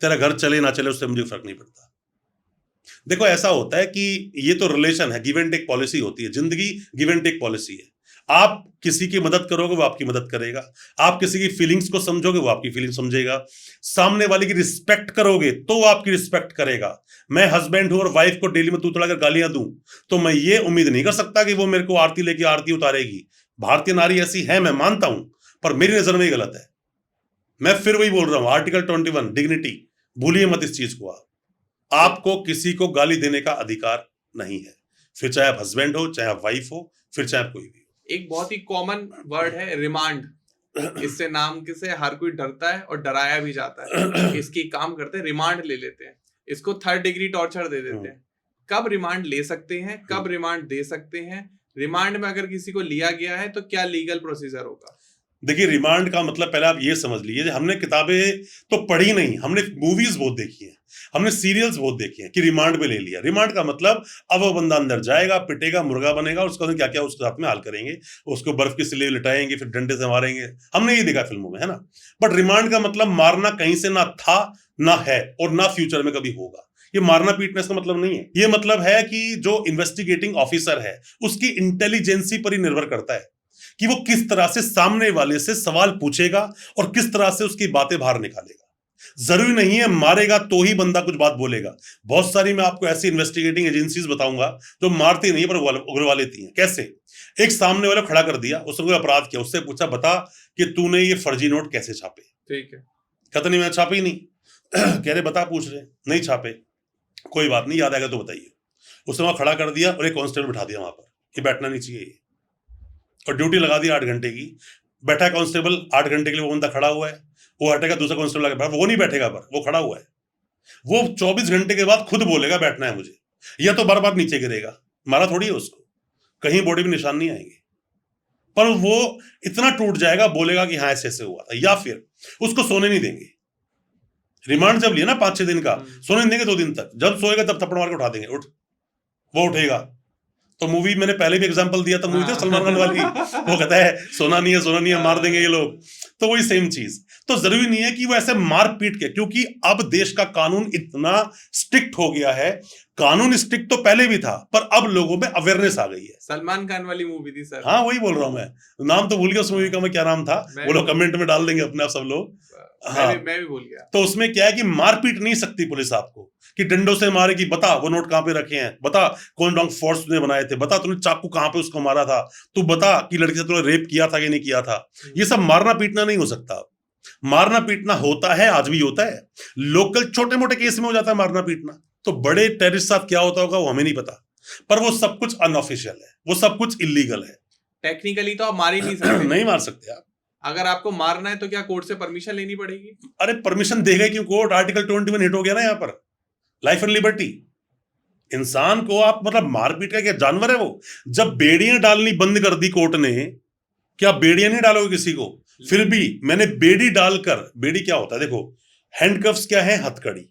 तेरा घर चले ना चले उससे मुझे फर्क नहीं पड़ता। देखो ऐसा होता है कि ये तो रिलेशन है, गिव एंड टेक पॉलिसी होती है, जिंदगी गिव एंड टेक पॉलिसी है। आप किसी की मदद करोगे वो आपकी मदद करेगा, आप किसी की फीलिंग्स को समझोगे वो आपकी फीलिंग समझेगा, सामने वाले की रिस्पेक्ट करोगे तो वो आपकी रिस्पेक्ट करेगा। मैं हस्बैंड हूं और वाइफ को डेली में तू तड़ाकर गालियां दूं तो मैं ये उम्मीद नहीं कर सकता कि वो मेरे को आरती लेके आरती उतारेगी। भारतीय नारी ऐसी है, मैं मानता हूं, पर मेरी नजर में गलत है। मैं फिर वही बोल रहा हूं, आर्टिकल 21 डिग्निटी, भूलिए मत इस चीज को। आपको किसी को गाली देने का अधिकार नहीं है, फिर चाहे आप हस्बैंड हो, चाहे आप वाइफ हो, फिर चाहे आप कोई भी हो। एक बहुत ही कॉमन वर्ड है रिमांड। इससे नाम से हर कोई डरता है और डराया भी जाता है। इसकी काम करते हैं रिमांड ले लेते हैं, इसको 3rd डिग्री टॉर्चर दे देते हैं। कब रिमांड ले सकते हैं, कब रिमांड दे सकते हैं? रिमांड में अगर किसी को लिया गया है तो क्या लीगल प्रोसीजर होगा? देखिए रिमांड का मतलब पहले आप ये समझ लीजिए, हमने किताबें तो पढ़ी नहीं, हमने मूवीज बहुत देखी हैं, हमने सीरियल्स बहुत देखे हैं कि रिमांड पे ले लिया। रिमांड का मतलब अब वो बंदा अंदर जाएगा, पिटेगा, मुर्गा बनेगा, उसका क्या क्या उसके साथ में हाल करेंगे, उसको बर्फ की सिले लिटाएंगे, फिर डंडे से मारेंगे। हमने ये देखा फिल्मों में, है ना। बट रिमांड का मतलब मारना कहीं से ना था, ना है और ना फ्यूचर में कभी होगा। ये मारना पीटने का मतलब नहीं है। ये मतलब है कि जो इन्वेस्टिगेटिंग ऑफिसर है उसकी इंटेलिजेंसी पर ही निर्भर करता है कि वो किस तरह से सामने वाले से सवाल पूछेगा और किस तरह से उसकी बातें बाहर निकालेगा। जरूरी नहीं है मारेगा तो ही बंदा कुछ बात बोलेगा। बहुत सारी मैं आपको ऐसी इन्वेस्टिगेटिंग एजेंसीज बताऊंगा जो मारती नहीं पर उगलवा लेती हैं। कैसे? एक सामने वाला खड़ा कर दिया, उसने कोई अपराध किया, उससे पूछा बता कि तूने ये फर्जी नोट कैसे छापे? ठीक है। कहता नहीं मैं छापे ही नहीं। कह रहे बता, पूछ रहे, नहीं छापे, कोई बात नहीं, याद आएगा तो बताइए। उसने वहां खड़ा कर दिया और एक कांस्टेबल बिठा दिया वहां पर, ये बैठना नहीं चाहिए, और ड्यूटी लगा दी 8 घंटे की। बैठा कांस्टेबल 8 घंटे के लिए, वो बंदा खड़ा हुआ है, वो हटेगा, दूसरा कांस्टेबल आगे बैठा, वो नहीं बैठेगा, पर वो खड़ा हुआ है, वो 24 घंटे के बाद खुद बोलेगा बैठना है मुझे, या तो बार बार नीचे गिरेगा, मारा थोड़ी है उसको, कहीं बॉडी में निशान नहीं आएंगे, पर वो इतना टूट जाएगा, बोलेगा कि हाँ ऐसे ऐसे हुआ था। या फिर उसको सोने नहीं देंगे, रिमांड जब लिया ना 5-6 दिन का, सोने नहीं देंगे 2 दिन तक, जब सोएगा तब थप्पड़ मार के उठा देंगे, उठ, वो उठेगा। तो मूवी मैंने पहले भी एग्जांपल दिया था, मूवी थी सलमान खान वाली, वो कहता है सोना नहीं है, सोना नहीं है, मार देंगे ये लोग, तो वही सेम चीज। तो जरूरी नहीं है कि वो ऐसे मार पीट के, क्योंकि अब देश का कानून इतना स्ट्रिक्ट हो गया है, कानून स्ट्रिक्ट तो पहले भी था, पर अब लोगों में अवेयरनेस आ गई है। सलमान खान वाली मूवी थी सर। हाँ वही बोल रहा हूं मैं, नाम तो भूल गया उस मूवी का, मैं क्या नाम था, वो लोग कमेंट में डाल देंगे अपने आप सब लोग। हाँ मैं भी भूल गया। तो उसमें क्या है कि मार पीट नहीं सकती पुलिस आपको, कि डंडों से मारे कि बता वो नोट कहां पे रखे हैं, बता कौन रॉन्ग फोर्स ने बनाए थे, बता तूने चाकू कहां पे उसको मारा था, तू बता कि लड़की से तूने रेप किया था कि नहीं किया था। ये सब मारना पीटना नहीं हो सकता। मारना पीटना होता है, आज भी होता है, लोकल छोटे मोटे केस में हो जाता है मारना पीटना, तो बड़े टेररिस्ट साथ क्या होता होगा वो हमें नहीं पता, पर वो सब कुछ अनऑफिशियल है, वो सब कुछ इलीगल है। टेक्निकली तो आप मार ही नहीं सकते। नहीं मार सकते आप। अगर आपको मारना है तो क्या कोर्ट से परमिशन लेनी पड़ेगी? अरे परमिशन देगा क्यों कोर्ट, आर्टिकल 21 हिट हो गया ना यहाँ पर, लाइफ एंड लिबर्टी। इंसान को आप मतलब मारपीट का क्या जानवर है वो? जब बेड़ियां डालनी बंद कर दी कोर्ट ने, क्या बेड़ियां नहीं डालोगे किसी को? फिर भी मैंने बेड़ी डालकर, बेड़ी क्या होता है देखो, हैंडकफ्स क्या है, हथकड़ी।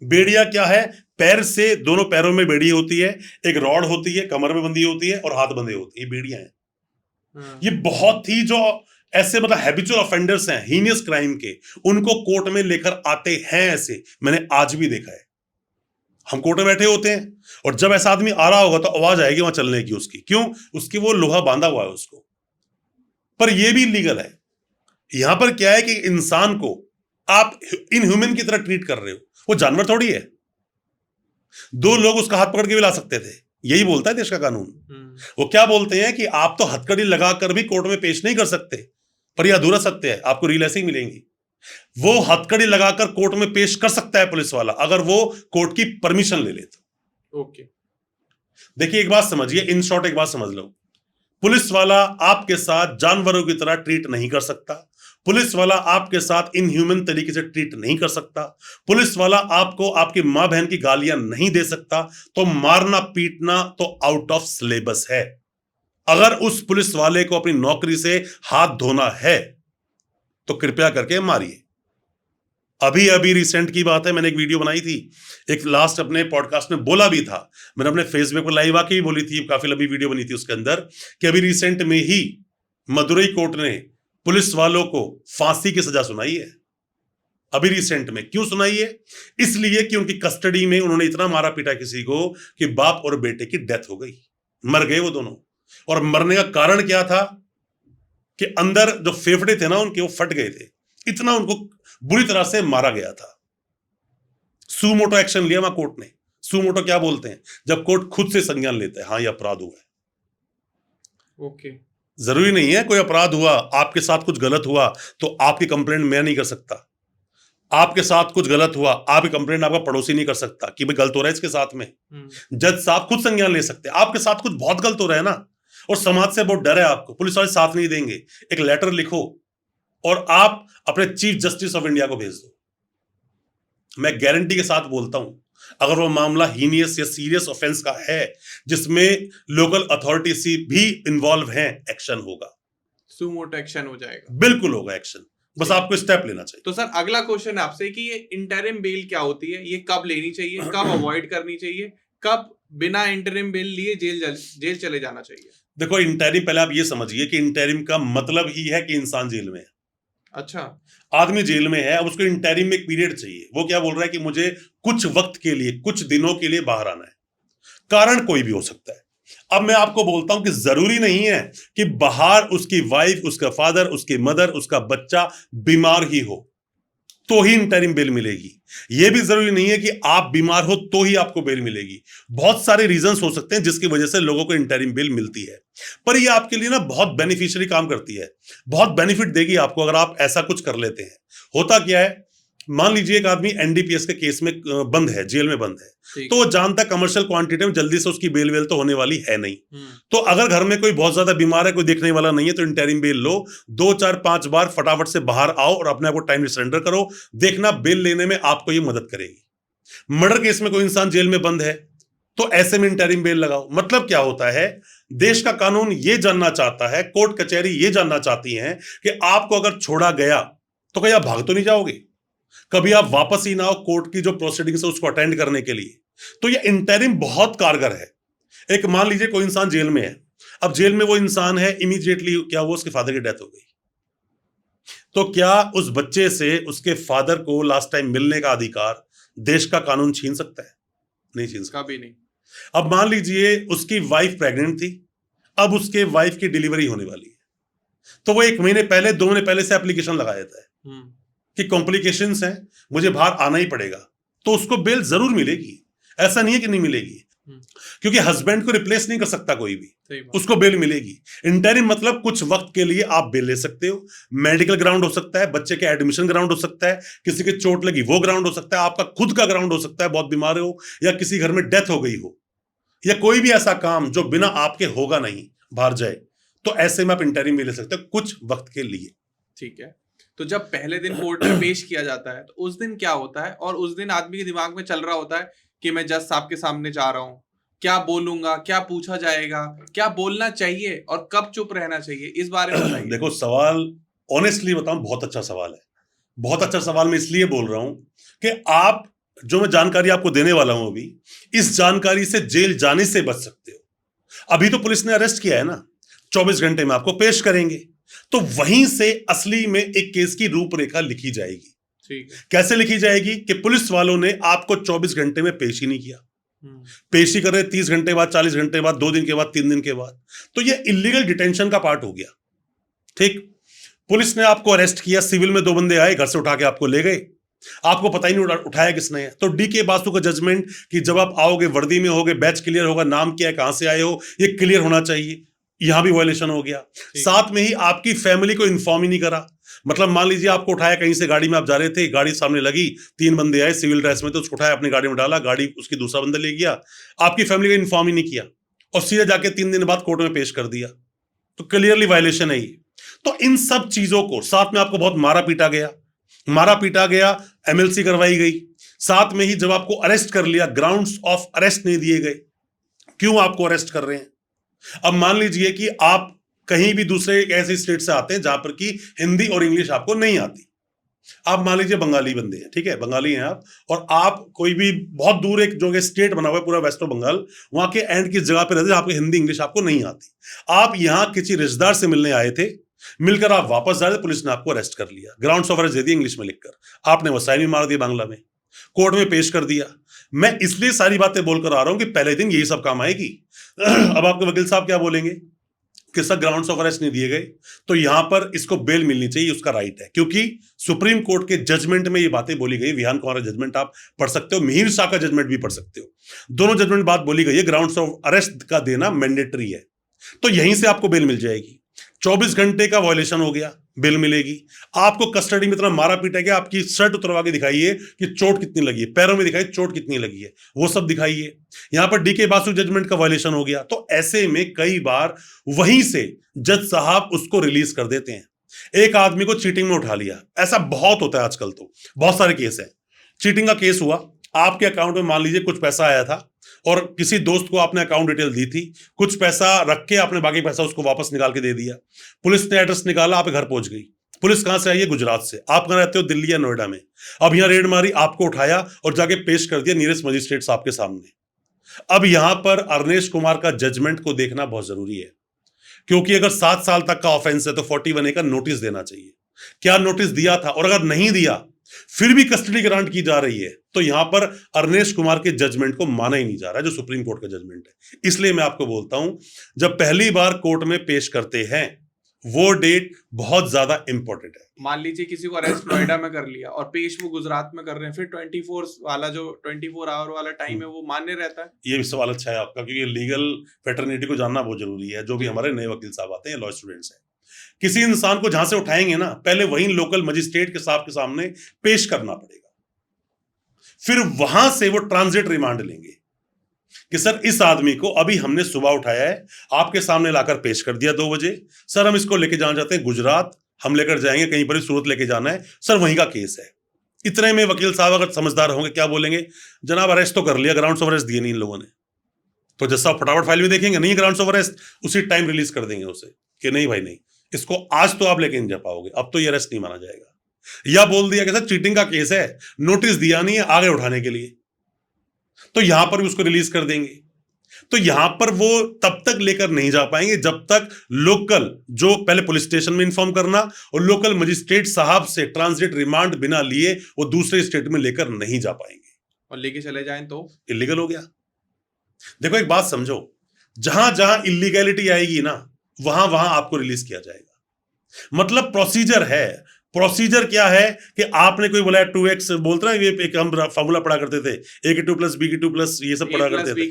बेड़िया क्या है, पैर से, दोनों पैरों में बेड़ी होती है, एक रॉड होती है, कमर में बंधी होती है और हाथ बंधे होते हैं, ये बेड़ियां हैं। ये बहुत ही जो ऐसे मतलब हैबिचुअल ऑफेंडर्स हैं, हीनियस क्राइम के, उनको कोर्ट में लेकर आते हैं ऐसे, मैंने आज भी देखा है। हम कोर्ट में बैठे होते हैं और जब ऐसा आदमी आ रहा होगा तो आवाज आएगी वहां चलने की उसकी, क्यों? उसकी वो लोहा बांधा हुआ है उसको, पर ये भी इलीगल है। यहां पर क्या है कि इंसान को आप इनह्यूमन की तरह ट्रीट कर रहे हो, वो जानवर थोड़ी है। 2 लोग उसका हाथ पकड़ के भी ला सकते थे, यही बोलता है देश का कानून। वो क्या बोलते हैं कि आप तो हथकड़ी लगाकर भी कोर्ट में पेश नहीं कर सकते, पर यह अधूरा सत्य है, आपको रील ऐसे ही मिलेंगी। वो हथकड़ी लगाकर कोर्ट में पेश कर सकता है पुलिस वाला, अगर वो कोर्ट की परमिशन ले ले तो। ओके, देखिए एक बात समझिए, इन शॉर्ट एक बात समझ लो, पुलिस वाला आपके साथ जानवरों की तरह ट्रीट नहीं कर सकता, पुलिस वाला आपके साथ इनह्यूमन तरीके से ट्रीट नहीं कर सकता, पुलिस वाला आपको आपकी मां बहन की गालियां नहीं दे सकता। तो मारना पीटना तो आउट ऑफ सिलेबस है। अगर उस पुलिस वाले को अपनी नौकरी से हाथ धोना है तो कृपया करके मारिए। अभी अभी रिसेंट की बात है, मैंने एक वीडियो बनाई थी, एक लास्ट अपने पॉडकास्ट में बोला भी था, मैंने अपने फेसबुक पर लाइव आके भी बोली थी, काफी लंबी वीडियो बनी थी उसके अंदर, कि अभी रिसेंट में ही मदुरई कोर्ट ने पुलिस वालों को फांसी की सजा सुनाई है। अभी रिसेंट में क्यों सुनाई है? इसलिए कि उनकी कस्टडी में उन्होंने इतना मारा पीटा किसी को कि बाप और बेटे की डेथ हो गई, मर गए वो दोनों। और मरने का कारण क्या था कि अंदर जो फेफड़े थे ना उनके, वो फट गए थे, इतना उनको बुरी तरह से मारा गया था। सुमोटो एक्शन लिया वहां कोर्ट ने। सुमोटो क्या बोलते हैं? जब कोर्ट खुद से संज्ञान लेता है, हाँ ये अपराध हुआ है। ओके, जरूरी नहीं है कोई अपराध हुआ, आपके साथ कुछ गलत हुआ तो आपकी कंप्लेंट मैं नहीं कर सकता। आपके साथ कुछ गलत हुआ, आपकी कंप्लेंट आपका पड़ोसी नहीं कर सकता कि भाई गलत हो रहा है इसके साथ में। जज साहब खुद संज्ञान ले सकते हैं, आपके साथ कुछ बहुत गलत हो रहा है ना, और समाज से बहुत डर है आपको, पुलिस वाले साथ नहीं देंगे, एक लेटर लिखो और आप अपने चीफ जस्टिस ऑफ इंडिया को भेज दो। मैं गारंटी के साथ बोलता हूं, अगर वो मामला हीनियस या सीरियस ऑफेंस का है जिसमें लोकल अथॉरिटीज भी इन्वॉल्व हैं, एक्शन होगा, सुमोटो एक्शन हो जाएगा, बिल्कुल होगा एक्शन, बस आपको स्टेप लेना चाहिए। तो सर अगला क्वेश्चन है आपसे कि ये इंटरिम बेल क्या होती है, ये कब लेनी चाहिए, कब अवॉइड करनी चाहिए, कब बिना इंटरिम बेल लिए जेल चले जाना चाहिए? देखो इंटरिम, पहले आप ये समझिए कि इंटरिम का मतलब ही है कि इंसान जेल में है। अच्छा, आदमी जेल में है, अब उसको इंटरिम में एक पीरियड चाहिए। वो क्या बोल रहा है कि मुझे कुछ वक्त के लिए, कुछ दिनों के लिए बाहर आना है। कारण कोई भी हो सकता है। अब मैं आपको बोलता हूं कि जरूरी नहीं है कि बाहर उसकी वाइफ, उसका फादर, उसकी मदर, उसका बच्चा बीमार ही हो तो ही इंटरिम बेल मिलेगी। यह भी जरूरी नहीं है कि आप बीमार हो तो ही आपको बेल मिलेगी। बहुत सारे रीजंस हो सकते हैं जिसकी वजह से लोगों को इंटरिम बेल मिलती है, पर यह आपके लिए ना बहुत बेनिफिशियरी काम करती है, बहुत बेनिफिट देगी आपको अगर आप ऐसा कुछ कर लेते हैं। होता क्या है, मान लीजिए एक आदमी एनडीपीएस के केस में बंद है, जेल में बंद है, ठीक तो वो जानता है कमर्शियल क्वांटिटी में जल्दी से उसकी बेल वेल तो होने वाली है नहीं। तो अगर घर में कोई बहुत ज्यादा बीमार है, कोई देखने वाला नहीं है, तो इंटरिम बेल लो, 2 4 5 बार फटाफट से बाहर आओ और अपने आप को टाइम सरेंडर करो। देखना बेल लेने में आपको ये मदद करेगी। मर्डर केस में कोई इंसान जेल में बंद है, तो ऐसे में इंटरिम बेल लगाओ। मतलब क्या होता है, देश का कानून ये जानना चाहता है, कोर्ट कचहरी ये जानना चाहती है कि आपको अगर छोड़ा गया तो क्या आप भाग तो नहीं जाओगे, कभी आप वापस ही ना आओ कोर्ट की जो प्रोसीडिंग्स है उसको अटेंड करने के लिए। तो ये इंटरिम बहुत कारगर है। एक मान लीजिए कोई इंसान जेल में है, अब जेल में वो इंसान है, इमीडिएटली क्या हुआ, उसके फादर की डेथ हो गई, तो क्या उस बच्चे से उसके फादर को लास्ट टाइम मिलने का अधिकार देश का कानून छीन सकता है? नहीं छीन सकता, कभी नहीं। अब मान लीजिए उसकी वाइफ प्रेग्नेंट थी, अब उसके वाइफ की डिलीवरी होने वाली है, तो वो 1 महीने पहले 2 महीने पहले से एप्लीकेशन लगा देता है कि कॉम्प्लिकेशंस हैं, मुझे बाहर आना ही पड़ेगा, तो उसको बेल जरूर मिलेगी। ऐसा नहीं है कि नहीं मिलेगी, क्योंकि हस्बैंड को रिप्लेस नहीं कर सकता कोई भी, उसको बेल मिलेगी। इंटरिम मतलब कुछ वक्त के लिए आप बेल ले सकते हो। मेडिकल ग्राउंड हो सकता है, बच्चे के एडमिशन ग्राउंड हो सकता है, किसी के चोट लगी वो ग्राउंड हो सकता है, आपका खुद का ग्राउंड हो सकता है, बहुत बीमार हो या किसी घर में डेथ हो गई हो, या कोई भी ऐसा काम जो बिना आपके होगा नहीं, बाहर जाए, तो ऐसे में आप इंटरिम भी ले सकते हो कुछ वक्त के लिए। ठीक है, तो जब पहले दिन कोर्ट में पेश किया जाता है तो उस दिन क्या होता है, और उस दिन आदमी के दिमाग में चल रहा होता है कि मैं जज साहब के सामने जा रहा हूँ, क्या बोलूंगा, क्या पूछा जाएगा, क्या बोलना चाहिए और कब चुप रहना चाहिए, इस बारे में बताइए। देखो, सवाल ऑनेस्टली बताऊं बहुत अच्छा सवाल है। बहुत अच्छा सवाल मैं इसलिए बोल रहा हूं कि आप जो मैं जानकारी आपको देने वाला हूं अभी, इस जानकारी से जेल जाने से बच सकते हो। अभी तो पुलिस ने अरेस्ट किया है ना, 24 घंटे में आपको पेश करेंगे, तो वहीं से असली में एक केस की रूपरेखा लिखी जाएगी। ठीक है। कैसे लिखी जाएगी कि पुलिस वालों ने आपको 24 घंटे में पेश ही नहीं किया, पेशी कर रहे 30 घंटे बाद, 40 घंटे बाद, 2 दिन के बाद, 3 दिन के बाद, तो ये इलीगल डिटेंशन का पार्ट हो गया। ठीक, पुलिस ने आपको अरेस्ट किया, सिविल में 2 बंदे आए, घर से उठा के आपको ले गए, आपको पता ही नहीं उठाया किसने है, तो डीके बासु का जजमेंट कि जब आप आओगे वर्दी में होगे, बैच क्लियर होगा, नाम क्या है, कहां से आए हो, ये क्लियर होना चाहिए, यहां भी वायलेशन हो गया। साथ में ही आपकी फैमिली को इन्फॉर्म ही नहीं करा। मतलब मान लीजिए आपको उठाया कहीं से, गाड़ी में आप जा रहे थे, गाड़ी सामने लगी, 3 बंदे आए सिविल ड्रेस में, तो उसको उठाया, अपनी गाड़ी में डाला, गाड़ी उसकी दूसरा बंदा ले गया, आपकी फैमिली को इन्फॉर्म ही नहीं किया, और सीधे जाके 3 दिन बाद कोर्ट में पेश कर दिया, तो क्लियरली वायलेशन है ये। तो इन सब चीजों को, साथ में आपको बहुत मारा पीटा गया, एमएलसी करवाई गई, साथ में ही जब आपको अरेस्ट कर लिया, ग्राउंड्स ऑफ अरेस्ट नहीं दिए गए, क्यों आपको अरेस्ट कर रहे हैं। अब मान लीजिए कि आप कहीं भी दूसरे ऐसे स्टेट से आते हैं जहां पर कि हिंदी और इंग्लिश आपको नहीं आती, आप मान लीजिए बंगाली बंदे हैं, ठीक है, बंगाली हैं आप, और आप कोई भी बहुत दूर एक जो स्टेट बना हुआ है पूरा वेस्ट बंगाल, वहां के एंड की जगह पे रहते हैं, आपको हिंदी इंग्लिश आपको नहीं आती, आप यहां किसी रिश्तेदार से मिलने आए थे, मिलकर आप वापस जा रहे थे, पुलिस ने आपको अरेस्ट कर लिया, ग्राउंड्स ऑफ अरेस्ट दे दिया इंग्लिश में लिखकर, आपने वो साइन भी मार दिया बांग्ला में, कोर्ट में पेश कर दिया। मैं इसलिए सारी बातें बोलकर आ रहा हूं कि पहले दिन यही सब काम आएगी। अब आपके वकील साहब क्या बोलेंगे कि सर ग्राउंड्स ऑफ अरेस्ट नहीं दिए गए, तो यहां पर इसको बेल मिलनी चाहिए, उसका राइट है, क्योंकि सुप्रीम कोर्ट के जजमेंट में ये बातें बोली गई। विहान कुमार का जजमेंट आप पढ़ सकते हो, मिहिर शाह का जजमेंट भी पढ़ सकते हो, दोनों जजमेंट बात बोली गई है, ग्राउंड्स ऑफ अरेस्ट का देना मैंडेटरी है, तो यहीं से आपको बेल मिल जाएगी। 24 घंटे का वायलेशन हो गया, बेल मिलेगी। आपको कस्टडी में इतना मारा पीटा गया, आपकी शर्ट उतरवा के दिखाइए कि चोट कितनी लगी है, पैरों में दिखाइए चोट कितनी लगी है, वो सब दिखाइए। यहां पर डीके बासु जजमेंट का वायलेशन हो गया, तो ऐसे में कई बार वहीं से जज साहब उसको रिलीज कर देते हैं। एक आदमी को चीटिंग में उठा लिया, ऐसा बहुत होता है आजकल, तो बहुत सारे केस है। चीटिंग का केस हुआ, आपके अकाउंट में मान लीजिए कुछ पैसा आया था, और किसी दोस्त को आपने अकाउंट डिटेल दी थी, कुछ पैसा रख के आपने बाकी पैसा उसको वापस निकाल के दे दिया, पुलिस ने एड्रेस निकाला, आप घर पहुंच गई। पुलिस कहां से आई है? गुजरात से। आप कहां रहते हो? दिल्ली या नोएडा में। अब यहां रेड मारी, आपको उठाया और जाके पेश कर दिया नियरेस्ट मजिस्ट्रेट साहब के सामने। अब यहां पर अरनेश कुमार का जजमेंट को देखना बहुत जरूरी है, क्योंकि अगर 7 साल तक का ऑफेंस है तो 41A का नोटिस देना चाहिए। क्या नोटिस दिया था? और अगर नहीं दिया फिर भी कस्टडी ग्रांट की जा रही है, तो यहां पर अरनेश कुमार के जजमेंट को माना ही नहीं जा रहा है, जो सुप्रीम कोर्ट का जजमेंट है। इसलिए मैं आपको बोलता हूं, जब पहली बार कोर्ट में पेश करते हैं, वो डेट बहुत ज्यादा इंपॉर्टेंट है। मान लीजिए किसी को अरेस्ट नोएडा में कर लिया और पेश वो गुजरात में कर रहे हैं, फिर 24 वाला जो 24 आवर वाला टाइम है वो मान्य रहता है? ये भी सवाल अच्छा है आपका, क्योंकि लीगल फेटर्निटी को जानना बहुत जरूरी है, जो भी हमारे नए वकील साहब आते हैं, लॉ स्टूडेंट्स हैं। किसी इंसान को जहां से उठाएंगे ना, पहले वहीं लोकल मजिस्ट्रेट के साहब के सामने पेश करना पड़ेगा, फिर वहां से वो ट्रांजिट रिमांड लेंगे कि सर इस आदमी को अभी हमने सुबह उठाया है, आपके सामने लाकर पेश कर दिया 2 बजे, सर हम इसको लेके जाना चाहते हैं गुजरात, हम लेकर जाएंगे, कहीं पर सूरत लेके जाना है, सर वहीं का केस है। इतने में वकील साहब अगर समझदार होंगे क्या बोलेंगे, जनाब अरेस्ट तो कर लिया, ग्राउंड्स ऑफ अरेस्ट दिए नहीं इन लोगों ने, तो जज साहब फटाफट फाइल में देखेंगे, नहीं ग्राउंड्स ऑफ अरेस्ट, उसी टाइम रिलीज कर देंगे उसे कि नहीं भाई नहीं, इसको आज तो आप लेके नहीं जा पाओगे, अब तो ये अरेस्ट नहीं माना जाएगा। या बोल दिया कि सर चीटिंग का केस है, नोटिस दिया नहीं है आगे उठाने के लिए, तो यहां पर भी उसको रिलीज कर देंगे। तो यहां पर वो तब तक लेकर नहीं जा पाएंगे जब तक लोकल, जो पहले पुलिस स्टेशन में इन्फॉर्म करना और लोकल मजिस्ट्रेट साहब से ट्रांजिट रिमांड बिना लिए वो दूसरे स्टेट में लेकर नहीं जा पाएंगे, और लेके चले जाएं तो इलीगल हो गया। देखो एक बात समझो, जहां जहां इलीगैलिटी आएगी ना, वहां वहां आपको रिलीज किया जाएगा। मतलब प्रोसीजर है। प्रोसीजर क्या है कि आपने कोई बोला 2x बोलते ना, ये एक हम फॉर्मूला पढ़ा करते थे, a की 2 प्लस b की 2 प्लस, ये सब पढ़ा करते थे,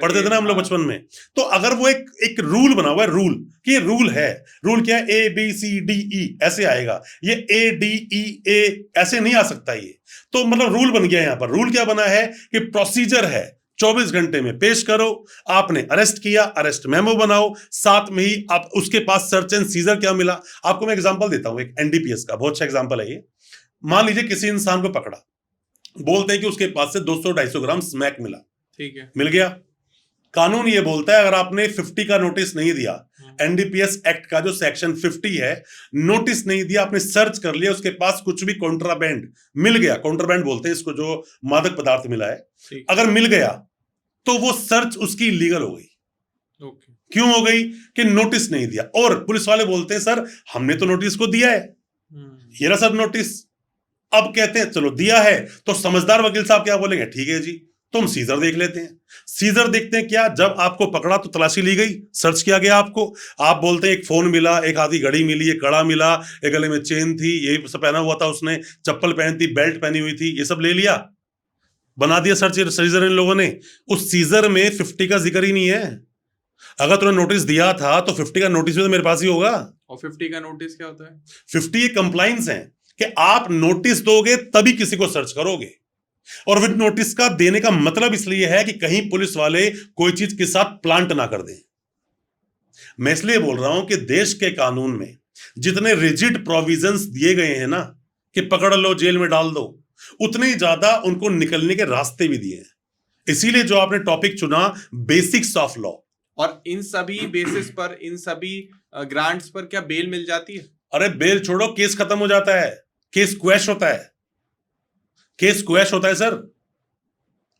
पढ़ते थे ना हम लोग बचपन में। तो अगर वो एक रूल बना हुआ है, रूल कि ये रूल है, रूल क्या है, a b c d e ऐसे आएगा, ये a d e a ऐसे नहीं आ सकता ये। तो मतलब रूल बन गया। यहां पर रूल क्या बना है कि प्रोसीजर है, 24 घंटे में पेश करो, आपने अरेस्ट किया, अरेस्ट मेमो बनाओ, साथ में ही आप उसके पास सर्च एंड सीजर क्या मिला। आपको मैं एग्जांपल देता हूं, एक एनडीपीएस का बहुत अच्छा एग्जांपल है ये। मान लीजिए किसी इंसान को पकड़ा, बोलते हैं कि उसके पास से 200-250 ग्राम स्मैक मिला, ठीक है, मिल गया। कानून ये बोलता है अगर आपने 50 का नोटिस नहीं दिया, एनडीपीएस एक्ट का जो सेक्शन 50 है, नोटिस नहीं दिया, आपने सर्च कर लिया, उसके पास कुछ भी कॉन्ट्राबैंड मिल गया, कॉन्ट्राबैंड बोलते हैं इसको, जो मादक पदार्थ मिला है, अगर मिल गया तो वो सर्च उसकी इलीगल हो गई। क्यों हो गई? कि नोटिस नहीं दिया। और पुलिस वाले बोलते हैं सर हमने तो नोटिस को दिया है, ये रहा सर नोटिस। अब कहते हैं चलो दिया है, तो समझदार वकील साहब क्या बोलेंगे, ठीक है जी तुम सीजर देख लेते हैं। सीजर देखते हैं क्या, जब आपको पकड़ा तो तलाशी ली गई, सर्च किया गया आपको, आप बोलते हैं एक फोन मिला, एक आधी घड़ी मिली, एक कड़ा मिला, एक गले में चेन थी, ये सब पहना हुआ था उसने, चप्पल पहनी थी, बेल्ट पहनी हुई थी, ये सब ले लिया, बना दिया सर्च सीजर इन लोगों ने। उस सीजर में 50 का जिक्र ही नहीं है। अगर तुमने नोटिस दिया था तो 50 का नोटिस भी तो मेरे पास ही होगा। और 50 का नोटिस क्या होता है? 50 एक कंप्लाइंस है कि आप नोटिस दोगे तभी किसी को सर्च करोगे, और विद नोटिस का देने का मतलब इसलिए है कि कहीं पुलिस वाले कोई चीज के साथ प्लांट ना कर दें। मैं इसलिए बोल रहा हूं कि देश के कानून में जितने रिजिड प्रोविजंस दिए गए हैं ना, कि पकड़ लो जेल में डाल दो, उतने ही ज्यादा उनको निकलने के रास्ते भी दिए हैं। इसीलिए जो आपने टॉपिक चुना, बेसिक्स ऑफ लॉ, और इन सभी बेसिस पर, इन सभी ग्रांट्स पर क्या बेल मिल जाती है? अरे बेल छोड़ो, केस खत्म हो जाता है, केस क्वैश होता है, केस क्वैश होता है सर।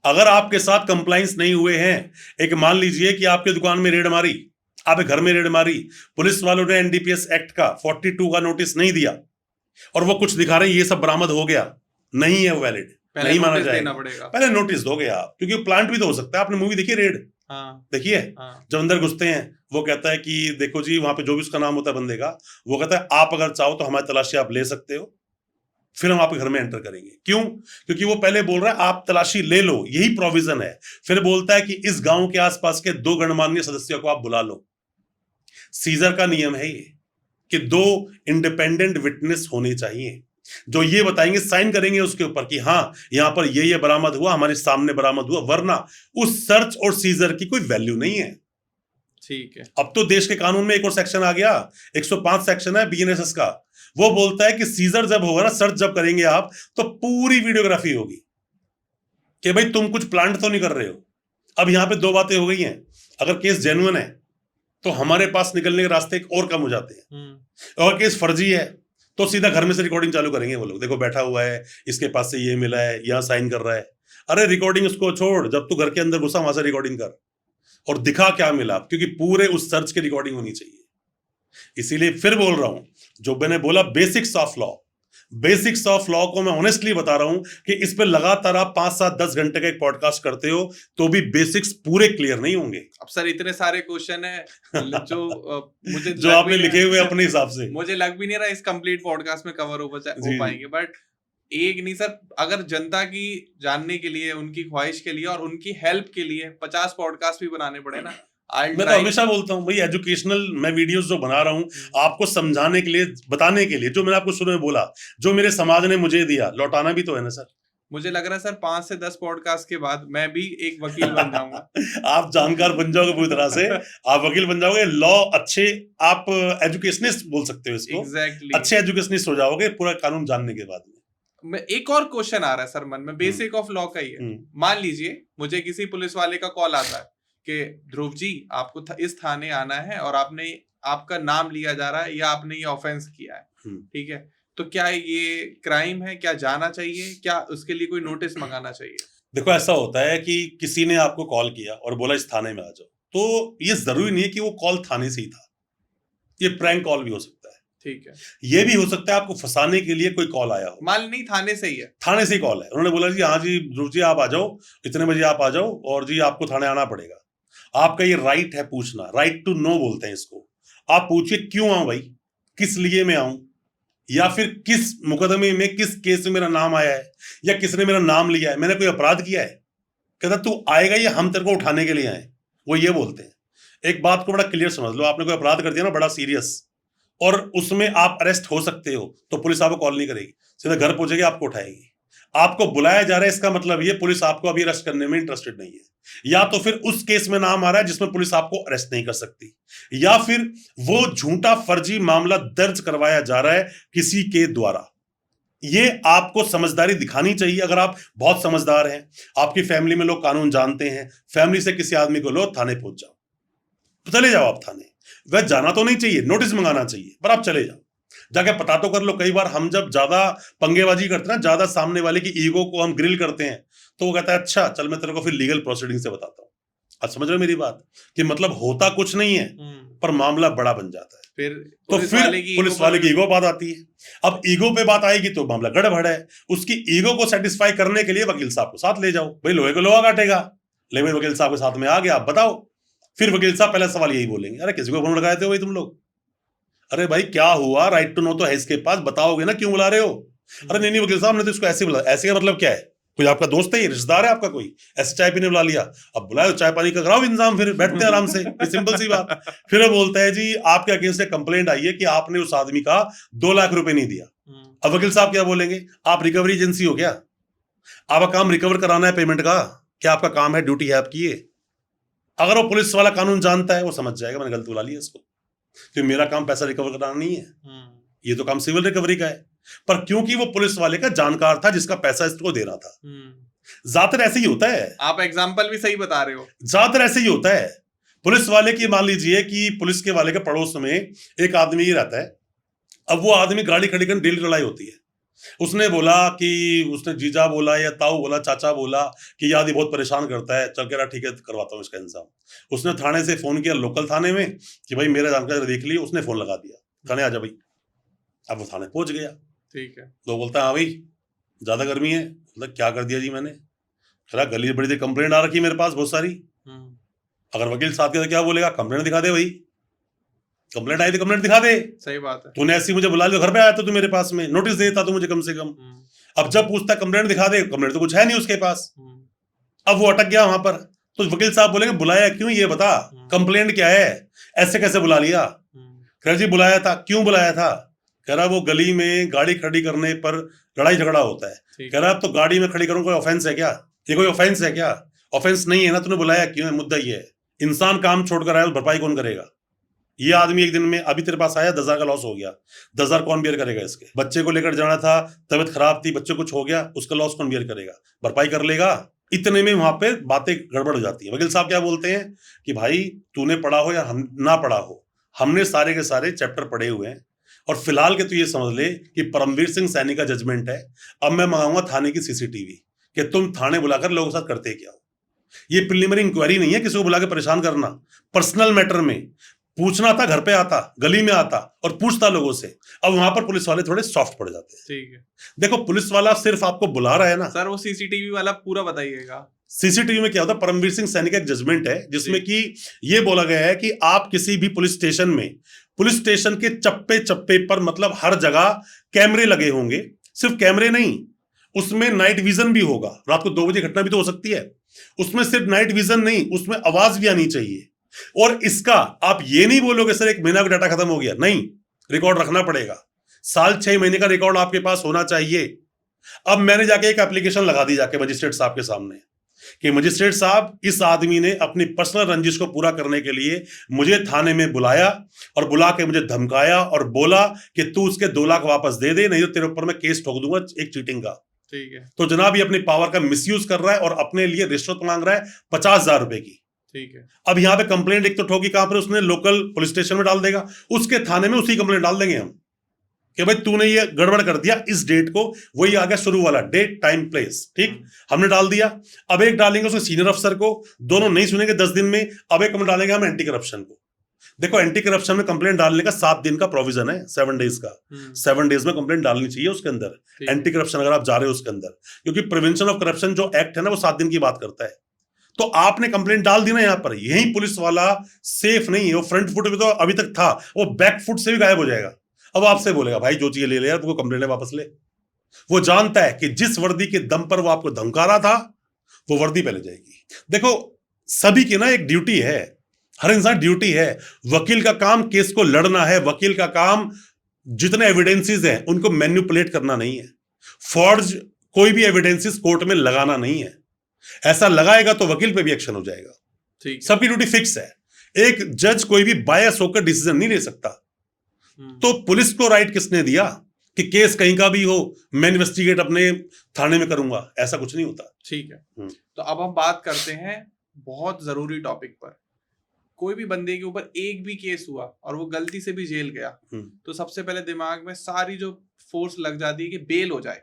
अगर आपके साथ कंप्लाइंस नहीं हुए हैं, एक मान लीजिए कि आपके दुकान में रेड मारी, आपके घर में रेड मारी, पुलिस वालों ने एनडीपीएस एक्ट का 42 का नोटिस नहीं दिया, और वो कुछ दिखा रहे हैं ये सब बरामद हो गया, नहीं है वो वैलिड, नहीं माना जाएगा, पहले नोटिस दोगे आप, क्योंकि प्लांट भी तो हो सकता है। आपने मूवी देखी रेड? हाँ, देखिए, हाँ, जब अंदर घुसते हैं वो कहता है कि देखो जी, वहां पे जो भी उसका नाम होता है बंदे का, वो कहता है आप अगर चाहो तो हमारी तलाशी आप ले सकते हो, फिर हम आपके घर में एंटर करेंगे। क्यों? क्योंकि वो पहले बोल रहा है आप तलाशी ले लो, यही प्रोविजन है। फिर बोलता है कि इस गांव के आसपास के 2 गणमान्य सदस्यों को आप बुला लो। सीजर का नियम है ये कि 2 इंडिपेंडेंट विटनेस होने चाहिए, जो ये बताएंगे, साइन करेंगे उसके ऊपर कि हाँ यहां पर ये बरामद हुआ, हमारे सामने बरामद हुआ, वरना उस सर्च और सीजर की कोई वैल्यू नहीं है। ठीक है। अब तो देश के कानून में एक और सेक्शन आ गया, 105 सेक्शन है बीएनएसएस का, वो बोलता है कि सीजर जब होगा ना, सर्च जब करेंगे आप, तो पूरी वीडियोग्राफी होगी कि भाई तुम कुछ प्लांट तो नहीं कर रहे हो। अब यहां पे 2 बातें हो गई हैं, अगर केस जेन्युइन है तो हमारे पास निकलने के रास्ते और कम हो जाते हैं, और केस फर्जी है तो सीधा घर में से रिकॉर्डिंग चालू करेंगे वो लोग, देखो बैठा हुआ है, इसके पास से ये मिला है, यहां साइन कर रहा है। अरे रिकॉर्डिंग उसको छोड़, जब तू घर के अंदर घुसा वहां से रिकॉर्डिंग कर और दिखा क्या मिला, क्योंकि पूरे उस सर्च की रिकॉर्डिंग होनी चाहिए। इसीलिए फिर बोल रहा हूं, जो मैंने बोला basics of law, basics of law को मैं ऑनेस्टली बता रहा हूं कि इस पे लगातार आप 5, 7, 10 घंटे का एक पॉडकास्ट करते हो तो भी बेसिक्स पूरे क्लियर नहीं होंगे। अब सर इतने सारे क्वेश्चन है जो मुझे जो आपने लिखे हुए अपने हिसाब से, मुझे लग भी नहीं रहा इस कंप्लीट पॉडकास्ट में कवर हो पाएंगे, बट एक नहीं सर, अगर जनता की जानने के लिए, उनकी ख्वाहिश के लिए और उनकी हेल्प के लिए 50 पॉडकास्ट भी बनाने पड़े ना, मैं तो हमेशा बोलता हूँ भाई, एजुकेशनल मैं वीडियोस जो बना रहा हूँ आपको समझाने के लिए, बताने के लिए, जो मैंने आपको शुरू में बोला, जो मेरे समाज ने मुझे दिया लौटाना भी तो है ना सर। मुझे लग रहा है सर 5 से 10 पॉडकास्ट के बाद मैं भी एक वकील बन जाऊंगा। आप जानकार बन जाओगे पूरी तरह से, आप वकील बन जाओगे, लॉ अच्छे, आप एजुकेशनिस्ट बोल सकते हो इसको, एग्जैक्टली। अच्छे एजुकेशनिस्ट हो जाओगे पूरा कानून जानने के बाद में। मैं एक और क्वेश्चन आ रहा है सर मन में, बेसिक ऑफ लॉ का ही है। मान लीजिए मुझे किसी पुलिस वाले का कॉल आता है कि ध्रुव जी आपको इस थाने आना है और आपका नाम लिया जा रहा है या आपने ये ऑफेंस किया है, ठीक है, तो क्या ये क्राइम है, क्या जाना चाहिए, क्या उसके लिए कोई नोटिस मंगाना चाहिए? देखो ऐसा होता है कि किसी ने आपको कॉल किया और बोला इस थाने में आ जाओ, तो ये जरूरी नहीं है कि वो कॉल थाने से ही था, ये प्रैंक कॉल भी हो सकता है, ठीक है, ये भी हो सकता है आपको फंसाने के लिए कोई कॉल आया हो। मान नहीं थाने से ही है, थाने से ही कॉल है, उन्होंने बोला जी हाँ जी ध्रुव जी आप आ जाओ, इतने बजे आप आ जाओ और जी आपको थाने आना पड़ेगा। आपका ये राइट है पूछना, राइट टू नो बोलते हैं इसको। आप पूछिए क्यों आऊं भाई, किस लिए मैं आऊं, या फिर किस मुकदमे में किस केस में मेरा नाम आया है, या किसने मेरा नाम लिया है, मैंने कोई अपराध किया है। कहता तू आएगा या हम तेरे को उठाने के लिए आए, वो ये बोलते हैं। एक बात को बड़ा क्लियर समझ लो, आपने कोई अपराध कर दिया ना बड़ा सीरियस, और उसमें आप अरेस्ट हो सकते हो, तो पुलिस आपको कॉल नहीं करेगी, सीधा घर पहुंचेगी, आपको उठाएगी। आपको बुलाया जा रहा है, इसका मतलब ये पुलिस आपको अभी अरेस्ट करने में इंटरेस्टेड नहीं है, या तो फिर उस केस में नाम आ रहा है जिसमें पुलिस आपको अरेस्ट नहीं कर सकती, या फिर वो झूठा फर्जी मामला दर्ज करवाया जा रहा है किसी के द्वारा। ये आपको समझदारी दिखानी चाहिए। अगर आप बहुत समझदार हैं, आपकी फैमिली में लोग कानून जानते हैं, फैमिली से किसी आदमी को लो थाने पहुंच जाओ, तो चले जाओ आप थाने। वह जाना तो नहीं चाहिए, नोटिस मंगाना चाहिए, पर आप चले जाओ, जाके पता तो कर लो। कई बार हम जब ज्यादा पंगेबाजी करते हैं ना, ज्यादा सामने वाले की ईगो को हम ग्रिल करते हैं, तो वो कहता है अच्छा चल मैं तेरे को फिर लीगल प्रोसीडिंग से बताता हूँ। आप समझ रहे हो मेरी बात, कि मतलब होता कुछ नहीं है पर मामला बड़ा बन जाता है। फिर पुलिस वाले की ईगो बात आती है। अब ईगो पे बात आएगी तो मामला गड़बड़ है। उसकी ईगो को सेटिस्फाई करने के लिए वकील साहब को साथ ले जाओ, भाई लोहे को लोहा काटेगा, ले भाई वकील साहब के साथ में आ गया, आप बताओ। फिर वकील साहब पहला सवाल यही बोलेंगे, अरे किसी को फोन लगाए थे भाई तुम लोग, अरे भाई क्या हुआ, राइट टू नो तो है इसके पास, बताओगे ना क्यों बुला रहे हो। अरे नहीं वकील साहब ने तो इसको ऐसे बुला, ऐसे का मतलब क्या है, कोई आपका दोस्त है, ये रिश्तेदार है आपका, कोई ऐसे चाय पीने बुला लिया, अब बुलाओ चाय पानी का कराओ इंतजाम, फिर बैठते हैं आराम से, सिंपल सी बात। फिर वो बोलता है जी आपके अगेंस्ट कंप्लेंट आई है कि आपने उस आदमी का 2 लाख रुपए नहीं दिया। अब वकील साहब क्या बोलेंगे, आप रिकवरी एजेंसी हो क्या, आपका काम रिकवर कराना है पेमेंट का, क्या आपका काम है, ड्यूटी है आपकी ये। अगर वो पुलिस वाला कानून जानता है वो समझ जाएगा मैंने गलती बुला लिया इसको, कि मेरा काम पैसा रिकवर कराना नहीं है, ये तो काम सिविल रिकवरी का है। पर क्योंकि वो पुलिस वाले का जानकार था जिसका पैसा इसको दे रहा था। ज्यादातर ऐसे ही होता है। आप एग्जांपल भी सही बता रहे हो। ज्यादातर ऐसे ही होता है। पुलिस वाले की मान लीजिए कि पुलिस के वाले के पड़ोस में एक आदमी ही रहता है। अब वो आदमी गाड़ी खड़ी कर डेली लड़ाई होती है, उसने बोला कि उसने जीजा बोला या ताऊ बोला चाचा बोला कि ये आदमी बहुत परेशान करता है, चल कह रहा ठीक है करवाता हूँ इसका इंतजाम। उसने थाने से फोन किया लोकल थाने में कि भाई मेरा जानकारी देख लिया, उसने फोन लगा दिया थाने आ जा भाई। अब वो थाने पहुंच गया, ठीक है, तो बोलता है हाँ भाई ज्यादा गर्मी है, मतलब क्या कर दिया जी मैंने, खरा गली बड़ी देर कंप्लेंट आ रखी मेरे पास बहुत सारी। अगर वकील साथ के तो क्या बोलेगा, कंप्लेंट दिखा दे भाई, कंप्लेंट आई तो कंप्लेंट दिखा दे। सही बात है, तूने ऐसी मुझे बुला लिया, घर पे आया तो तू मेरे पास में नोटिस देता तो मुझे कम से कम। अब जब पूछता कंप्लेंट दिखा दे, कंप्लेंट तो कुछ है नहीं उसके पास। अब वो अटक गया वहां पर, तो वकील साहब बोलेंगे बुलाया क्यों ये बता, कंप्लेंट क्या है, ऐसे कैसे बुला लिया। कह जी बुलाया था, क्यों बुलाया था, कह रहा वो गली में गाड़ी खड़ी करने पर लड़ाई झगड़ा होता है। कह रहा तो गाड़ी में खड़ी करूं कोई ऑफेंस है क्या, ये कोई ऑफेंस है क्या, ऑफेंस नहीं है ना, तूने बुलाया क्यों है, मुद्दा ये है। इंसान काम छोड़कर आया, भरपाई कौन करेगा। ये आदमी एक दिन में अभी तेरे पास आया 10,000 का लॉस हो गया, 10,000 कौन बियर करेगा इसके। बच्चे को लेकर जाना था, तबीयत खराब थी, बच्चे कुछ हो गया, उसका लॉस कौन बियर करेगा, भरपाई कर लेगा। इतने में वहां पे बातें गड़बड़ हो जाती है। वकील साहब क्या बोलते हैं कि भाई तूने पढ़ा हो या हम ना पढ़ा हो, हमने सारे के सारे चैप्टर पढ़े हुए हैं, और फिलहाल के तू ये समझ ले कि परमवीर सिंह सैनी का जजमेंट है, अब मैं मंगाऊंगा थाने की सीसीटीवी कि तुम थाने बुलाकर लोगों के साथ करते क्या हो। ये प्रिलिमिनरी इंक्वायरी नहीं है किसी को बुला के परेशान करना, पर्सनल मैटर में पूछना था, घर पे आता, गली में आता और पूछता लोगों से। अब वहां पर पुलिस वाले थोड़े सॉफ्ट पड़ जाते हैं। ठीक है, देखो पुलिस वाला सिर्फ आपको बुला रहा है ना सर, वो सीसीटीवी वाला पूरा बताइएगा। सीसीटीवी में क्या होता है, परमवीर सिंह सैनी का एक जजमेंट है जिसमें कि ये बोला गया है कि आप किसी भी पुलिस स्टेशन में, पुलिस स्टेशन के चप्पे चप्पे पर, मतलब हर जगह कैमरे लगे होंगे। सिर्फ कैमरे नहीं, उसमें नाइट विजन भी होगा, रात को 2 बजे घटना भी तो हो सकती है, उसमें सिर्फ नाइट विजन नहीं, उसमें आवाज भी आनी चाहिए। और इसका आप ये नहीं बोलोगे सर 1 महीना का डाटा खत्म हो गया, नहीं, रिकॉर्ड रखना पड़ेगा। साल 6 महीने का रिकॉर्ड आपके पास होना चाहिए। अब मैंने जाके एक एप्लीकेशन लगा दी जाके मजिस्ट्रेट साहब के सामने कि मजिस्ट्रेट साहब, इस आदमी ने अपनी पर्सनल रंजिश को पूरा करने के लिए मुझे थाने में बुलाया और बुला के मुझे धमकाया और बोला कि तू उसके 2 लाख वापस दे दे, नहीं तो तेरे ऊपर मैं केस ठोक दूंगा एक चीटिंग का। ठीक है। तो जनाब ये अपनी पावर का मिसयूज कर रहा है और अपने लिए रिश्वत मांग रहा है 50,000 रुपए की। ठीक है। अब यहाँ पे कंप्लेंट एक तो ठोकी कहां पर उसने, लोकल पुलिस स्टेशन में डाल देगा, उसके थाने में उसी कंप्लेंट डाल देंगे हम कि भाई तूने ये गड़बड़ कर दिया इस डेट को, वही आ गया शुरू वाला डेट टाइम प्लेस, ठीक, हमने डाल दिया। अब एक डालेंगे उसके सीनियर अफसर को, दोनों नहीं सुनेंगे 10 दिन में, अब एक कंप्लेंट डालेंगे हम एंटी करप्शन को। देखो एंटी करप्शन में कंप्लेंट डालने का 7 दिन का प्रोविजन है, 7 डेज का, 7 डेज में कंप्लेंट डालनी चाहिए उसके अंदर, एंटी करप्शन अगर आप जा रहे हो उसके अंदर, क्योंकि प्रिवेंशन ऑफ करप्शन जो एक्ट है ना वो 7 दिन की बात करता है। तो आपने कंप्लेंट डाल दी ना, यहां पर यही पुलिस वाला सेफ नहीं है, वो फ्रंट फुट में तो अभी तक था, वो बैक फुट से भी गायब हो जाएगा। अब आपसे बोलेगा भाई जो चीज ले ले यार, तुमको कंप्लेंट वापस ले। वो जानता है कि जिस वर्दी के दम पर वो आपको धमका रहा था वो वर्दी पहले जाएगी। देखो सभी की ना एक ड्यूटी है, हर इंसान ड्यूटी है। वकील का काम केस को लड़ना है, वकील का काम जितने एविडेंसेस हैं उनको मैन्युपुलेट करना नहीं है, फॉर्ज कोई भी एविडेंसेस कोर्ट में लगाना नहीं है। ऐसा लगाएगा तो वकील पे भी एक्शन हो जाएगा। ठीक, सबकी ड्यूटी फिक्स है। एक जज कोई भी बायस होकर डिसीजन नहीं ले सकता। तो पुलिस को राइट किसने दिया कि केस कहीं का भी हो मैं इन्वेस्टिगेट अपने थाने में करूंगा? ऐसा कुछ नहीं होता। ठीक है। तो अब हम बात करते हैं बहुत जरूरी टॉपिक पर। कोई भी बंदे के ऊपर एक भी केस हुआ और वो गलती से भी जेल गया तो सबसे पहले दिमाग में सारी जो फोर्स लग जाती है कि बेल हो जाए।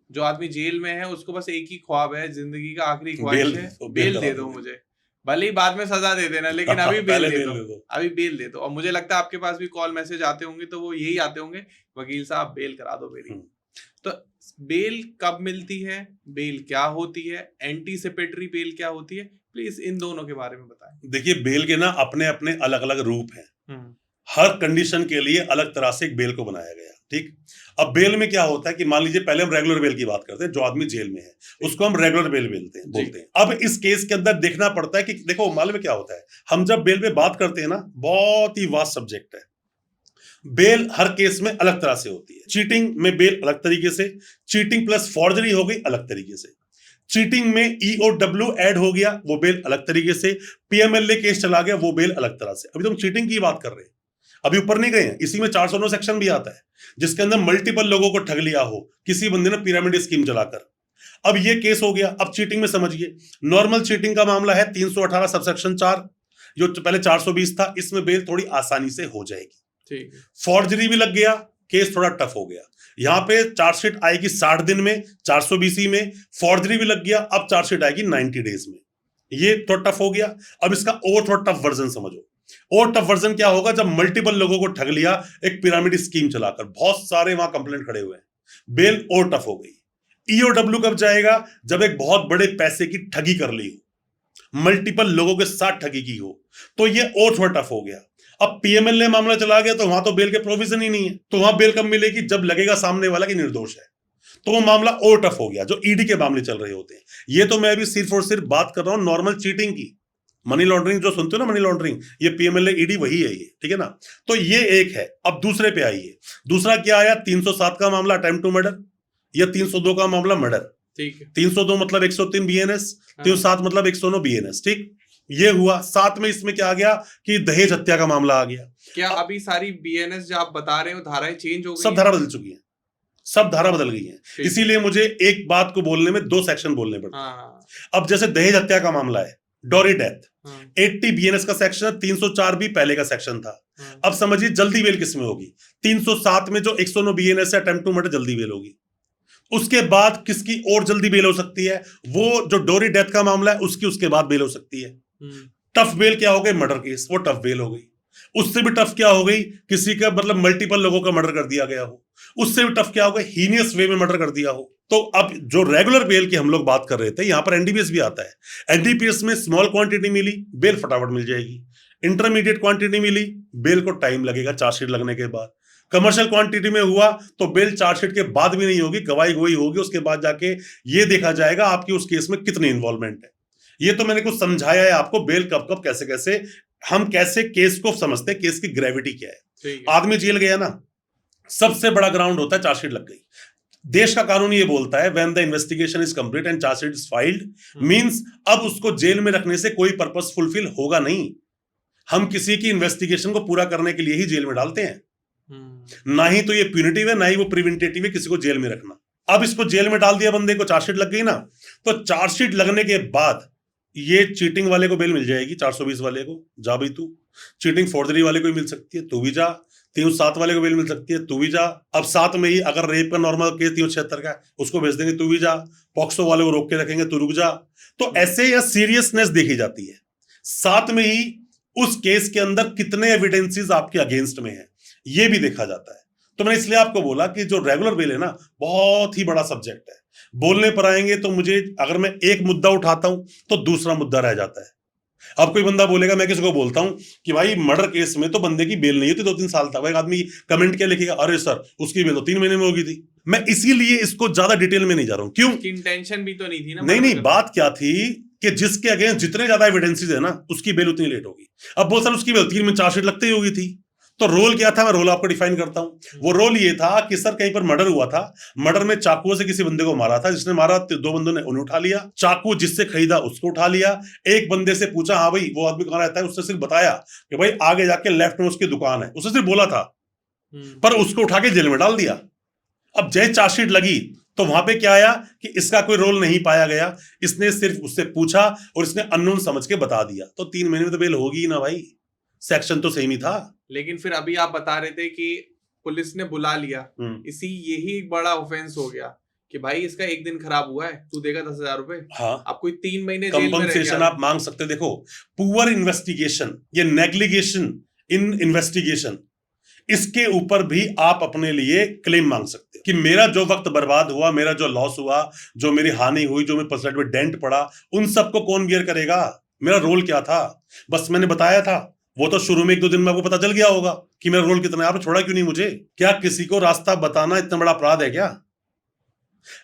जो आदमी जेल में है उसको बस एक ही ख्वाब है, जिंदगी का आखिरी ख्वाहिश है, बेल दे दो मुझे, भले ही बाद में सजा दे देना, लेकिन अभी बेल दे दो, अभी बेल दे दो। और मुझे लगता है आपके पास भी कॉल मैसेज आते होंगे तो वो यही आते होंगे, वकील साहब बेल करा दो मेरी। तो बेल कब मिलती है, बेल क्या होती है, एंटीसिपेटरी बेल क्या होती है, प्लीज इन दोनों के बारे में बताएं। देखिए बेल के ना अपने अपने अलग अलग रूप हैं, हर कंडीशन के लिए अलग तरह से एक बेल को बनाया गया। ठीक, अब बेल में क्या होता है कि मान लीजिए पहले हम रेगुलर बेल की बात करते हैं, जो आदमी जेल में है उसको हम रेगुलर बेल बोलते हैं। अब इस केस के अंदर देखना पड़ता है कि देखो मालूम है क्या होता है, हम जब बेल पे बात करते हैं ना, बहुत ही वास्ट सब्जेक्ट है। बेल हर केस में अलग तरह से होती है। चीटिंग में बेल अलग तरीके से, चीटिंग प्लस फॉर्जरी हो गई अलग तरीके से, चीटिंग में EOW ऐड हो गया वो बेल अलग तरीके से, PMLA केस चला गया वो बेल अलग तरह से। अभी तो हम चीटिंग की बात कर रहे हैं, अभी ऊपर नहीं गए हैं। इसी में 409 सेक्शन भी आता है जिसके अंदर मल्टीपल लोगों को ठग लिया हो किसी बंदे ने पिरामिड स्कीम चलाकर। अब ये केस हो गया। अब चीटिंग में समझिए, नॉर्मल चीटिंग का मामला है 318 सबसेक्शन 4, जो पहले 420 था, इसमें बेल थोड़ी आसानी से हो जाएगी। ठीक है। फॉर्जरी भी लग गया, केस थोड़ा टफ हो गया। यहां पे चार्जशीट आएगी 60 दिन में 420 में, फॉर्जरी भी लग गया, अब चार्जशीट आएगी 90 डेज में। ये थोड़ा टफ हो गया। अब इसका और थोड़ा टफ वर्जन समझो। और टफ वर्जन क्या होगा, जब मल्टीपल लोगों को ठग लिया एक पिरामिड स्कीम चलाकर, बहुत सारे वहां कंप्लेंट खड़े हुए हैं, बेल और टफ हो गई। EOW कब जाएगा, जब एक बहुत बड़े पैसे की ठगी कर ली हो, मल्टीपल लोगों के साथ ठगी की हो, तो ये और थोड़ा टफ हो गया। अब PMLA मामला चला गया तो वहां तो बेल के प्रोविजन ही नहीं है, तो वहां बेल कब मिलेगी, जब लगेगा सामने वाला कि निर्दोष है, तो वो मामला और टफ हो गया। जो ED के मामले चल रहे होते हैं, ये तो मैं अभी सिर्फ और सिर्फ बात कर रहा हूं नॉर्मल चीटिंग की। मनी लॉन्ड्रिंग जो सुनते हो ना, मनी लॉन्ड्रिंग, ये PMLA ED वही है ये, ठीक है ना। तो ये एक है। अब दूसरे पे आइए, दूसरा क्या आया, 307 का मामला अटेम्प्ट टू मर्डर, या 302 का मामला मर्डर। ठीक है, 302 मतलब 103 BNS, 307 मतलब 109 BNS। ठीक, ये हुआ। साथ में इसमें क्या आ गया कि दहेज हत्या का मामला आ गया। क्या अभी सारी BNS जो आप बता रहे हो धाराएं चेंज हो गई? सब धारा बदल चुकी है, सब धारा बदल गई है। इसीलिए मुझे एक बात को बोलने में 2 सेक्शन बोलने पड़ते हैं। अब जैसे दहेज हत्या का मामला है, डॉरी डेथ, 80 BNS का सेक्शन है, 304 भी पहले का सेक्शन था। अब समझिए जल्दी बेल किसमें होगी, 307 में जो 109 BNS है अटेम्प्ट टू मर्डर, जल्दी बेल होगी। उसके बाद किसकी और जल्दी बेल हो सकती है, वो जो डोरी डेथ का मामला है उसकी उसके बाद बेल हो सकती है। टफ बेल क्या हो गई, मर्डर केस, वो टफ बेल हो गई। उससे भी टफ क्या हो गई, किसी का मतलब मल्टीपल लोगों का मर्डर कर दिया गया हो। उससे भी टफ क्या हो गया, हीनियस वे में मर्डर कर दिया हो। तो अब जो रेगुलर बेल की हम लोग बात कर रहे थे, यहां पर NDPS भी आता है। NDPS में स्मॉल क्वांटिटी मिली, बेल फटाफट मिल जाएगी। इंटरमीडिएट क्वांटिटी मिली, बेल को टाइम लगेगा चार्जशीट लगने के बाद। कमर्शियल क्वांटिटी में हुआ तो बेल चार्जशीट के बाद भी नहीं होगी, गवाही गोई होगी, उसके बाद जाके ये देखा जाएगा आपकी उस केस में कितनी इन्वॉल्वमेंट है। ये तो मैंने कुछ समझाया है आपको, बेल कब कब कैसे कैसे हम कैसे केस को समझते हैं, केस की ग्रेविटी क्या है। ठीक है। आदमी जेल गया ना, सबसे बड़ा ग्राउंड होता है चार्जशीट लग गई। देश का कानून ये बोलता है when the investigation is complete and chargesheet is filed means अब उसको जेल में रखने से कोई पर्पस फुलफिल होगा नहीं। हम किसी की इन्वेस्टिगेशन को पूरा करने के लिए ही जेल में डालते हैं, ना ही तो ये प्यूनिटिव है ना ही वो प्रिवेंटेटिव है किसी को जेल में रखना। अब इसको जेल में डाल दिया बंदे को, चार्जशीट लग गई ना, तो चार्जशीट लगने के बाद ये चीटिंग वाले को बेल मिल जाएगी, 420 वाले को जा भाई तू, चीटिंग फोर्जरी वाले को भी मिल सकती है, तू भी जा, 307 वाले को बेल मिल सकती है, तू भी जा। अब साथ में ही अगर रेप का नॉर्मल केस 376 का उसको भेज देंगे, तू भी जा, पॉक्सो वाले को रोक के रखेंगे, तू रुक जा। तो ऐसे या सीरियसनेस देखी जाती है, साथ में ही उस केस के अंदर कितने एविडेंसेस आपके अगेंस्ट में है ये भी देखा जाता है। तो मैंने इसलिए आपको बोला कि जो रेगुलर बेल है ना, बहुत ही बड़ा सब्जेक्ट है। बोलने पर आएंगे तो मुझे, अगर मैं एक मुद्दा उठाता हूं तो दूसरा मुद्दा रह जाता है। अब कोई बंदा बोलेगा, मैं किसी को बोलता हूं कि भाई मर्डर केस में तो बंदे की बेल नहीं होती 2-3 साल तक, एक आदमी कमेंट क्या लिखेगा, अरे सर उसकी बेल तो 3 महीने में होगी थी। मैं इसीलिए इसको ज्यादा डिटेल में नहीं जा रहा हूं। क्यों? इंटेंशन भी तो नहीं थी ना। नहीं, बात क्या थी कि जिसके अगेंस्ट जितने ज्यादा एविडेंसेस है ना, उसकी बेल उतनी लेट होगी। अब बहुत सारे उसकी बेल 3 में चार्जशीट लगते ही होगी थी। तो रोल क्या था, मैं रोल आपको डिफाइन करता हूं। वो रोल ये था कि सर कहीं पर मर्डर हुआ था, मर्डर में चाकुओं से किसी बंदे को मारा था, जिसने मारा 2 बंदों ने उन्हें उठा लिया, चाकू जिससे खरीदा उसको उठा लिया, एक बंदे से पूछा हाँ भाई वो आदमी कहां रहता है, उसने सिर्फ बताया कि भाई आगे जाके लेफ्ट में उसकी दुकान है, उसने सिर्फ बोला था, पर उसको उठा के जेल में डाल दिया। अब जय चार्जशीट लगी तो वहां पे क्या आया कि इसका कोई रोल नहीं पाया गया, इसने सिर्फ उससे पूछा और इसने अननोन समझ के बता दिया, तो 3 महीने में तो बेल होगी ना भाई, सेक्शन तो सेम ही था। लेकिन फिर अभी आप बता रहे थे कि पुलिस ने बुला लिया, यही एक बड़ा ऑफेंस हो गया कि भाई इसका एक दिन खराब हुआ है, तू देगा 10,000 रुपए। हाँ, आप कोई 3 महीने जेल में कंपनसेशन आप मांग सकते। देखो, पुअर इन्वेस्टिगेशन या नेग्लिगेशन इन इन्वेस्टिगेशन, इसके ऊपर भी आप अपने लिए क्लेम मांग सकते हो कि मेरा जो वक्त बर्बाद हुआ, मेरा जो लॉस हुआ, जो मेरी हानि हुई, जो मेरे पर्सनैलिटी में डेंट पड़ा, उन सबको कौन बियर करेगा? मेरा रोल क्या था? बस मैंने बताया था, वो तो शुरू में 1-2 दिन में आपको पता चल गया होगा कि मेरा रोल कितना है। आपने छोड़ा क्यों नहीं मुझे? क्या किसी को रास्ता बताना इतना बड़ा अपराध है क्या?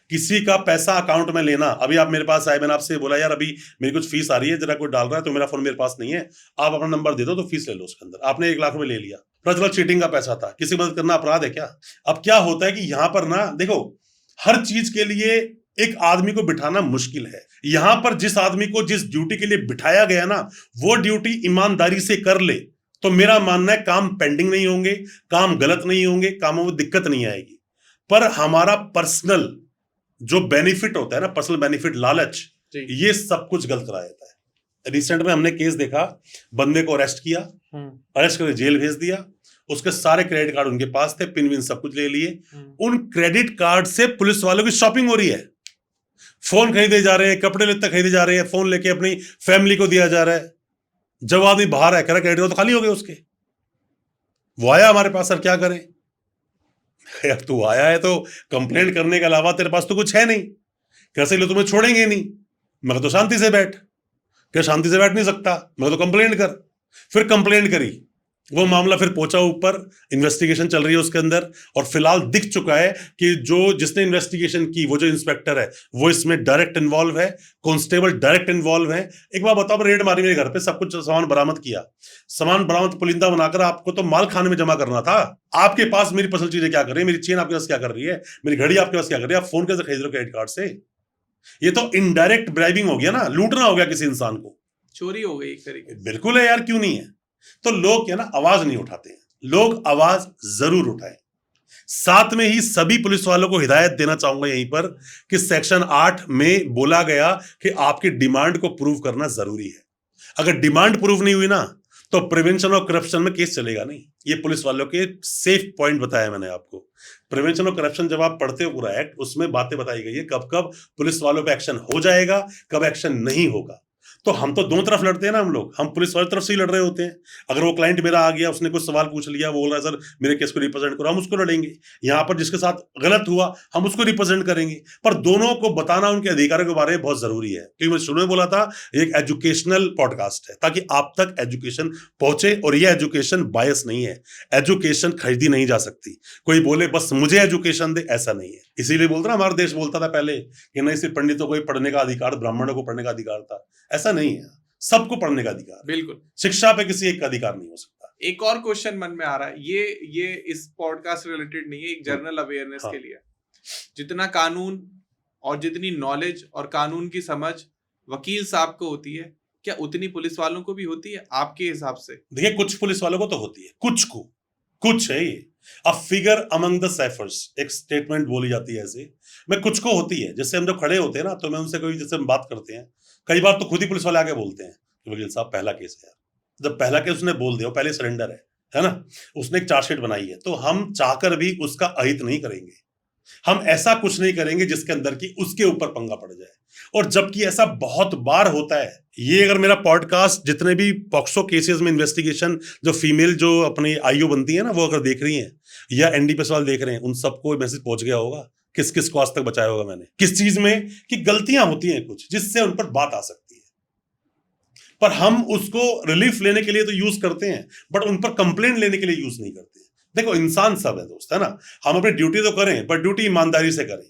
किसी का पैसा अकाउंट में लेना, अभी आप मेरे पास आए, मैंने आपसे बोला यार अभी मेरी कुछ फीस आ रही है, जरा कोई डाल रहा है तो मेरा फोन मेरे पास नहीं है, आप अपना नंबर दे दो तो फीस ले लो उसके अंदर। आपने 1 लाख रुपए ले लिया, पता चला चीटिंग का पैसा था, किसी की मदद करना अपराध है क्या? अब क्या होता है कि यहां पर ना, देखो, हर चीज के लिए एक आदमी को बिठाना मुश्किल है। यहां पर जिस आदमी को जिस ड्यूटी के लिए बिठाया गया ना, वो ड्यूटी ईमानदारी से कर ले तो मेरा मानना है काम पेंडिंग नहीं होंगे, काम गलत नहीं होंगे, कामों में दिक्कत नहीं आएगी। पर हमारा पर्सनल जो बेनिफिट होता है ना, पर्सनल बेनिफिट, लालच, ये सब कुछ गलत करा जाता है। रिसेंट में हमने केस देखा, बंदे को अरेस्ट किया, अरेस्ट करके जेल भेज दिया, उसके सारे क्रेडिट कार्ड उनके पास थे, पिन विन सब कुछ ले लिए, उन क्रेडिट कार्ड से पुलिस वालों की शॉपिंग हो रही है, फोन खरीदे जा रहे हैं, कपड़े लेते खरीदे जा रहे हैं, फोन लेके अपनी फैमिली को दिया जा रहा है। जब आदमी बाहर है, कह रहा क्रेडिट तो खाली हो गए उसके, वो आया हमारे पास, सर क्या करें? यार तू आया है तो कंप्लेंट करने के अलावा तेरे पास तो कुछ है नहीं, कैसे लो तुम्हें छोड़ेंगे नहीं। मैं तो शांति से बैठ, क्या शांति से बैठ नहीं सकता? मैं तो कंप्लेंट कर। फिर कंप्लेंट करी, वो मामला फिर पहुंचा ऊपर, इन्वेस्टिगेशन चल रही है उसके अंदर, और फिलहाल दिख चुका है कि जो जिसने इन्वेस्टिगेशन की, वो जो इंस्पेक्टर है, वो इसमें डायरेक्ट इन्वॉल्व है, कांस्टेबल डायरेक्ट इन्वॉल्व है। एक बार बताओ, रेड मारी मेरे घर पे, सब कुछ सामान बरामद किया, सामान बरामद पुलिंदा बनाकर आपको तो माल खाने में जमा करना था। आपके पास मेरी पर्सनल चीजें क्या कर रही है, मेरी चेन आपके पास क्या कर रही है, मेरी घड़ी आपके पास क्या कर रही है, आप फोन कैसे खरीद रहे हो क्रेडिट कार्ड से? ये तो इनडायरेक्ट ब्राइबिंग हो गया ना, लूटना हो गया किसी इंसान को, चोरी हो गई एक तरीके से। बिल्कुल है यार, क्यों नहीं है? तो लोग क्या ना, आवाज नहीं उठाते हैं। लोग आवाज जरूर उठाएं। साथ में ही सभी पुलिस वालों को हिदायत देना चाहूंगा यहीं पर कि सेक्शन 8 में बोला गया कि आपकी डिमांड को प्रूव करना जरूरी है। अगर डिमांड प्रूव नहीं हुई ना, तो प्रिवेंशन ऑफ करप्शन में केस चलेगा नहीं। ये पुलिस वालों के सेफ पॉइंट बताया मैंने आपको। प्रिवेंशन ऑफ करप्शन जब आप पढ़ते हो पूरा एक्ट, उसमें बातें बताई गई है कब कब पुलिस वालों पे एक्शन हो जाएगा, कब एक्शन नहीं होगा। तो हम तो दोनों तरफ लड़ते हैं ना, हम लोग, हम पुलिस वाली तरफ से ही लड़ रहे होते हैं। अगर वो क्लाइंट मेरा आ गया, उसने कुछ सवाल पूछ लिया, वो बोल रहा है सर मेरे केस को रिप्रेजेंट करो, हम उसको लड़ेंगे। यहाँ पर जिसके साथ गलत हुआ, हम उसको रिप्रेजेंट करेंगे। पर दोनों को बताना उनके अधिकारों के बारे में बहुत जरूरी है, क्योंकि मैं शुरू में बोला था एक एजुकेशनल पॉडकास्ट है, ताकि आप तक एजुकेशन पहुंचे। और ये एजुकेशन बायस नहीं है, एजुकेशन खरीदी नहीं जा सकती। कोई बोले बस मुझे एजुकेशन दे, ऐसा नहीं है। इसीलिए बोलता ना, हमारा देश बोलता था पहले कि नहीं सिर्फ पंडितों को ही पढ़ने का अधिकार, ब्राह्मणों को पढ़ने का अधिकार था, ऐसा नहीं है। सबको पढ़ने का अधिकार है। बिल्कुल। शिक्षा पे किसी एक का अधिकार नहीं हो सकता। एक और क्वेश्चन मन में आ रहा है, ये इस पॉडकास्ट रिलेटेड नहीं है, एक जनरल अवेयरनेस हाँ। के लिए। जितना कानून और जितनी नॉलेज और कानून की समझ वकील साहब को होती है, क्या उतनी पुलिस वालों को भी होती है आपके हिसाब से? देखिए, कुछ पुलिस वालों को तो होती है, कुछ है ये। अ फिगर अमंग द सैफर्स, एक स्टेटमेंट बोली जाती है ऐसे। मैं कुछ को होती है, जैसे हम जब खड़े होते हैं ना, तो मैं उनसे कोई जैसे हम बात करते हैं, कई बार तो खुद ही पुलिस वाले आके बोलते हैं कि वकील साहब पहला केस है यार। जब पहला केस उसने बोल दिया, पहले सरेंडर है ना, उसने एक चार्जशीट बनाई है, तो हम चाहकर भी उसका अहित नहीं करेंगे। हम ऐसा कुछ नहीं करेंगे जिसके अंदर की उसके ऊपर पंगा पड़ जाए। और जबकि ऐसा बहुत बार होता है। ये अगर मेरा पॉडकास्ट जितने भी पॉक्सो केसेस में इन्वेस्टिगेशन जो फीमेल जो अपनी आईओ बनती है ना, वो अगर देख रही हैं या एनडीपीएस वाले देख रहे हैं, उन सबको मैसेज पहुंच गया होगा किस किस को आज तक बचाया होगा मैंने, किस चीज में कि गलतियां होती हैं कुछ जिससे उन पर बात आ सकती है, पर हम उसको रिलीफ लेने के लिए तो यूज करते हैं, बट उन पर कंप्लेंट लेने के लिए यूज नहीं करते। देखो, इंसान सब है दोस्त, है ना। हम अपनी ड्यूटी तो करें, पर ड्यूटी ईमानदारी से करें,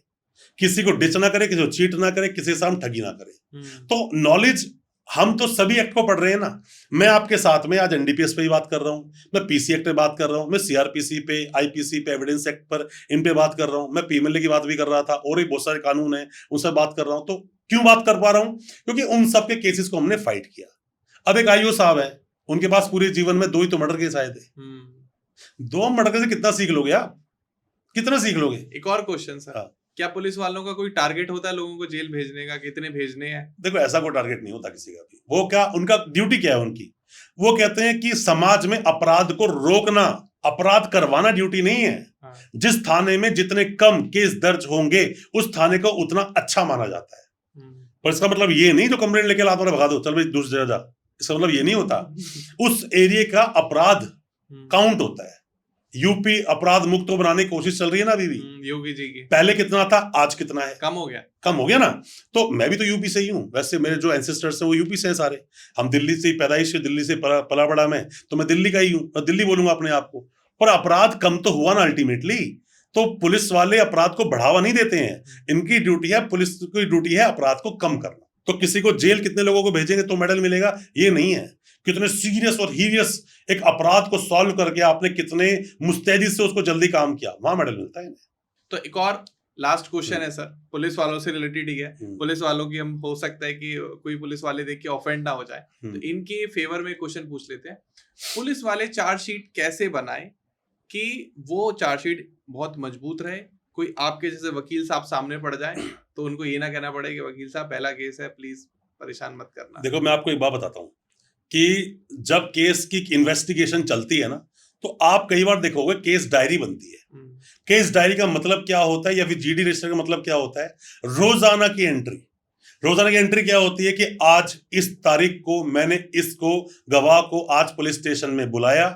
किसी को डिच ना करें, किसी को चीट ना करें, किसी से हम ठगी ना करें। तो नॉलेज, हम तो सभी एक्ट को पढ़ रहे हैं ना। मैं आपके साथ में आज एनडीपीएस पे ही बात कर रहा हूं, मैं पीसी एक्ट पे बात कर रहा हूं, मैं सीआरपीसी पे, आईपीसी पे, एविडेंस एक्ट पर इन पे बात कर रहा हूं, मैं पीएमएलए की बात भी कर रहा था, और भी बहुत सारे कानून हैं उनसे बात कर रहा हूं। तो क्यों बात कर पा रहा हूं? क्योंकि उन सबके केसेस को हमने फाइट किया। अब एक आईओ साहब है, उनके पास पूरे जीवन में 2 ही तो मर्डर केस आए थे। 2 मर्डर से कितना सीख लोगे आप? कितना सीख लोगे? एक और क्वेश्चन सर, क्या पुलिस वालों का कोई टारगेट होता है लोगों को जेल भेजने का, कितने भेजने हैं? देखो, ऐसा कोई टारगेट नहीं होता किसी का भी। वो क्या, उनका ड्यूटी क्या है उनकी? वो कहते हैं कि समाज में अपराध को रोकना, अपराध करवाना ड्यूटी नहीं है। हाँ। जिस थाने में जितने कम केस दर्ज होंगे, उस थाने को उतना अच्छा माना जाता है। पर इसका मतलब ये नहीं जो कंप्लेंट लेके लात मारे भगा दो, चल भाई दूसरी जगह जा, इसका मतलब ये नहीं होता। उस एरिया का अपराध काउंट होता है। यूपी अपराध मुक्त को बनाने की कोशिश चल रही है ना अभी भी। योगी जी की पहले कितना था, आज कितना है? कम हो गया ना। तो मैं भी तो यूपी से ही हूँ, वैसे मेरे जो एंसेस्टर्स हैं वो यूपी से हैं सारे। हम दिल्ली से, पैदाइश से दिल्ली से पला बड़ा मैं, तो मैं दिल्ली का ही हूँ, और दिल्ली बोलूंगा अपने आप को। पर अपराध कम तो हुआ ना अल्टीमेटली। तो पुलिस वाले अपराध को बढ़ावा नहीं देते हैं, इनकी ड्यूटी है, पुलिस की ड्यूटी है अपराध को कम करना। तो किसी को जेल कितने लोगों को भेजेंगे तो मेडल मिलेगा, ये नहीं है। कितने सीरियस और हीरियस एक अपराध को सॉल्व करके आपने कितने मुस्तैदी से उसको जल्दी काम किया, वहां मेडल मिलता है। तो एक और लास्ट क्वेश्चन है सर, पुलिस वालों से रिलेटेड ही है। पुलिस वालों की हम, हो सकता है कि कोई पुलिस वाले देख के ऑफेंड ना हो जाए, तो इनके फेवर में क्वेश्चन पूछ लेते हैं। पुलिस वाले चार्जशीट कैसे बनाए कि वो चार्जशीट बहुत मजबूत रहे, कोई आपके जैसे वकील साहब सामने पड़ जाए तो उनको ये ना कहना पड़े कि वकील साहब पहला केस है, प्लीज परेशान मत करना। देखो, मैं आपको एक बात बताता हूँ कि जब केस की इन्वेस्टिगेशन चलती है ना, तो आप कई बार देखोगे केस डायरी बनती है। केस डायरी का मतलब क्या होता है, या फिर जीडी रजिस्टर का मतलब क्या होता है? रोजाना की एंट्री। रोजाना की एंट्री क्या होती है कि आज इस तारीख को मैंने इसको, गवाह को आज पुलिस स्टेशन में बुलाया,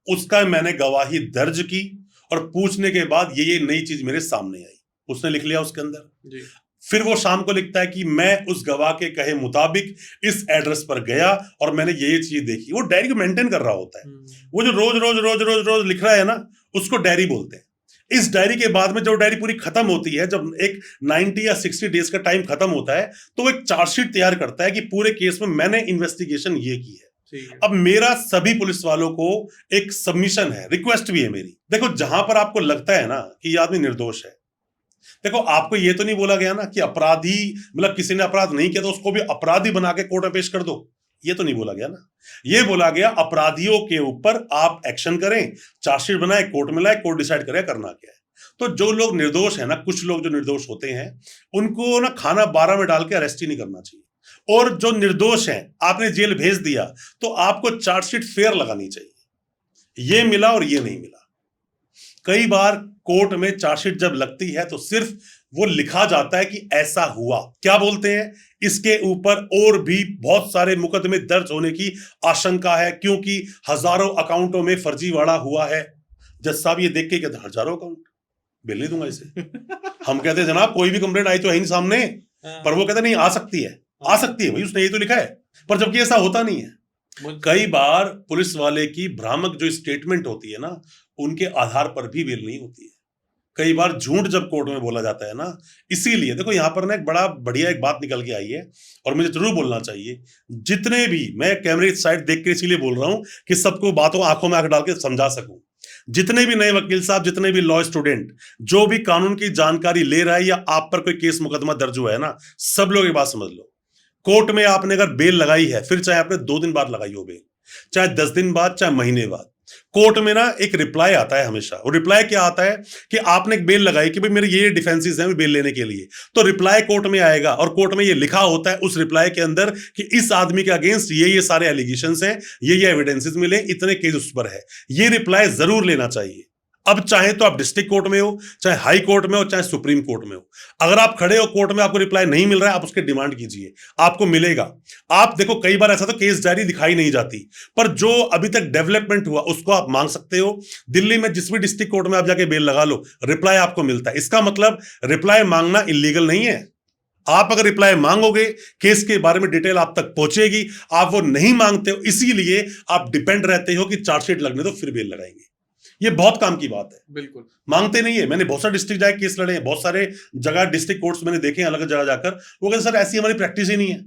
उसका मैंने गवाही दर्ज की, और पूछने के बाद ये नई चीज मेरे सामने आई, उसने लिख लिया उसके अंदर जी। फिर वो शाम को लिखता है कि मैं उस गवाह के कहे मुताबिक इस एड्रेस पर गया और मैंने ये चीज देखी। वो डायरी को मेंटेन कर रहा होता है। वो जो रोज रोज रोज रोज रोज लिख रहा है ना, उसको डायरी बोलते हैं। इस डायरी के बाद में जब डायरी पूरी खत्म होती है, जब एक 90 या 60 डेज का टाइम खत्म होता है, तो वो एक चार्जशीट तैयार करता है कि पूरे केस में मैंने इन्वेस्टिगेशन ये की है। अब मेरा सभी पुलिस वालों को एक सबमिशन है, रिक्वेस्ट भी है मेरी। देखो, जहां पर आपको लगता है ना कि ये आदमी निर्दोष है, देखो आपको ये तो नहीं बोला गया ना कि अपराधी, मतलब किसी ने अपराध नहीं किया तो उसको भी अपराधी बना के कोर्ट में पेश कर दो, ये तो नहीं बोला गया ना। ये बोला गया अपराधियों के ऊपर आप एक्शन करें, चार्जशीट बनाए, कोर्ट में लाए, कोर्ट डिसाइड करे करना क्या है। तो जो लोग निर्दोष है ना, कुछ लोग जो निर्दोष होते हैं, उनको ना खाना 12 में डाल के अरेस्ट ही नहीं करना चाहिए। और जो निर्दोष है आपने जेल भेज दिया, तो आपको चार्जशीट फेयर लगानी चाहिए। ये मिला और ये नहीं मिला। कई बार कोर्ट में चार्जशीट जब लगती है तो सिर्फ वो लिखा जाता है कि ऐसा हुआ, क्या बोलते हैं, इसके ऊपर और भी बहुत सारे मुकदमे दर्ज होने की आशंका है, क्योंकि हजारों अकाउंटों में फर्जीवाड़ा हुआ है। जज साहब ये देख के कहते हजारों अकाउंट, बिल नहीं दूंगा इसे। हम कहते हैं जनाब कोई भी कंप्लेंट आई तो है नहीं सामने, पर वो कहते नहीं, आ सकती है, आ सकती है भाई, उसने ये तो लिखा है। पर जबकि ऐसा होता नहीं है। कई बार पुलिस वाले की भ्रामक जो स्टेटमेंट होती है ना, उनके आधार पर भी बिल नहीं होती है। कई बार झूठ जब कोर्ट में बोला जाता है ना, इसीलिए देखो यहां पर ना एक बड़ा बढ़िया एक बात निकल के आई है और मुझे जरूर बोलना चाहिए। जितने भी, मैं कैमरे की साइड देख के इसीलिए बोल रहा हूं कि सबको बातों आंखों में आंख डाल के समझा सकूं। जितने भी नए वकील साहब, जितने भी लॉ स्टूडेंट जो भी कानून की जानकारी ले रहा है या आप पर कोई केस मुकदमा दर्ज हुआ है ना, सब लोग ये बात समझ लो। कोर्ट में आपने अगर बेल लगाई है, फिर चाहे आपने 2 दिन बाद लगाई हो बेल, चाहे 10 दिन बाद, चाहे महीने बाद, कोर्ट में ना एक रिप्लाई आता है हमेशा। और रिप्लाई क्या आता है कि आपने एक बेल लगाई कि भाई मेरे ये डिफेंसेस हैं बेल लेने के लिए, तो रिप्लाई कोर्ट में आएगा और कोर्ट में ये लिखा होता है उस रिप्लाई के अंदर कि इस आदमी के अगेंस्ट ये सारे एलिगेशंस हैं, ये एविडेंसेस मिले, इतने केस उस पर है। ये रिप्लाई जरूर लेना चाहिए। अब चाहे तो आप डिस्ट्रिक्ट कोर्ट में हो, चाहे हाई कोर्ट में हो, चाहे सुप्रीम कोर्ट में हो, अगर आप खड़े हो कोर्ट में आपको रिप्लाई नहीं मिल रहा है, आप उसके डिमांड कीजिए, आपको मिलेगा। आप देखो कई बार ऐसा तो केस डायरी दिखाई नहीं जाती, पर जो अभी तक डेवलपमेंट हुआ उसको आप मांग सकते हो। दिल्ली में जिस भी डिस्ट्रिक्ट कोर्ट में आप जाके बेल लगा लो, रिप्लाई आपको मिलता है। इसका मतलब रिप्लाई मांगना इलीगल नहीं है। आप अगर रिप्लाई मांगोगे, केस के बारे में डिटेल आप तक पहुंचेगी, आप वो नहीं मांगते हो, इसीलिए आप डिपेंड रहते हो कि चार्जशीट लगने दो फिर बेल लगाएंगे। ये बहुत काम की बात है। बिल्कुल मांगते नहीं है। मैंने बहुत सारे डिस्ट्रिक्ट जाके केस लड़े हैं, बहुत सारे जगह डिस्ट्रिक्ट कोर्ट्स मैंने देखे हैं अलग जगह जाकर, वो कहते सर ऐसी हमारी प्रैक्टिस ही नहीं है।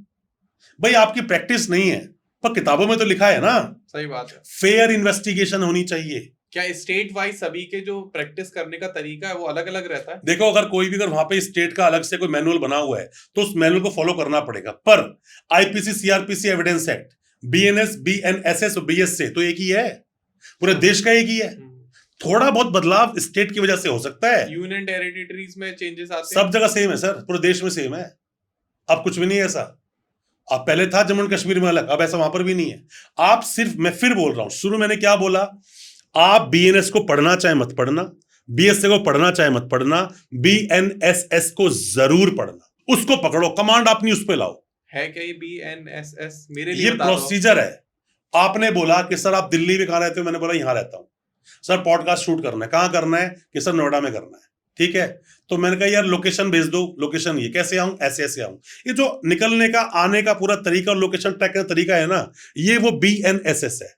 भाई आपकी प्रैक्टिस नहीं है, पर किताबों में तो लिखा है ना। सही बात है। फेयर इन्वेस्टिगेशन होनी चाहिए। क्या स्टेट वाइज सभी के जो प्रैक्टिस करने का तरीका है वो अलग अलग रहता है? देखो अगर कोई भी, अगर वहां पे स्टेट का अलग से कोई मैनुअल बना हुआ है तो उस मैनुअल को फॉलो करना पड़ेगा। पर IPC, CrPC, evidence act, BNS, BNSS और बीएसए तो एक ही है, पूरे देश का एक ही है। थोड़ा बहुत बदलाव स्टेट की वजह से हो सकता है, यूनियन टेरिटरीज में चेंजेस आते सब जगह सेम है सर, पूरे देश में सेम है। अब कुछ भी नहीं है ऐसा। अब पहले था जम्मू एंड कश्मीर में अलग, अब ऐसा वहां पर भी नहीं है। आप सिर्फ, मैं फिर बोल रहा हूं, शुरू मैंने क्या बोला, आप बीएनएस को पढ़ना चाहे मत पढ़ना, बीएसए को पढ़ना चाहे मत पढ़ना, बीएनएसएस को जरूर पढ़ना, उसको पकड़ो, कमांड अपनी उस पर लाओ। है क्या ये बीएनएसएस? मेरे लिए ये प्रोसीजर है। आपने बोला कि सर आप दिल्ली में कहां रहते हो, मैंने बोला यहां रहता हूं। सर पॉडकास्ट शूट करना है, कहां करना है, कि सर नोएडा में करना है। ठीक है, तो मैंने कहा यार लोकेशन भेज दो। लोकेशन ये कैसे आऊं, ऐसे ऐसे आऊं। ये जो निकलने का, आने का पूरा तरीका और लोकेशन ट्रैक का तरीका है ना, ये वो बीएनएसएस है।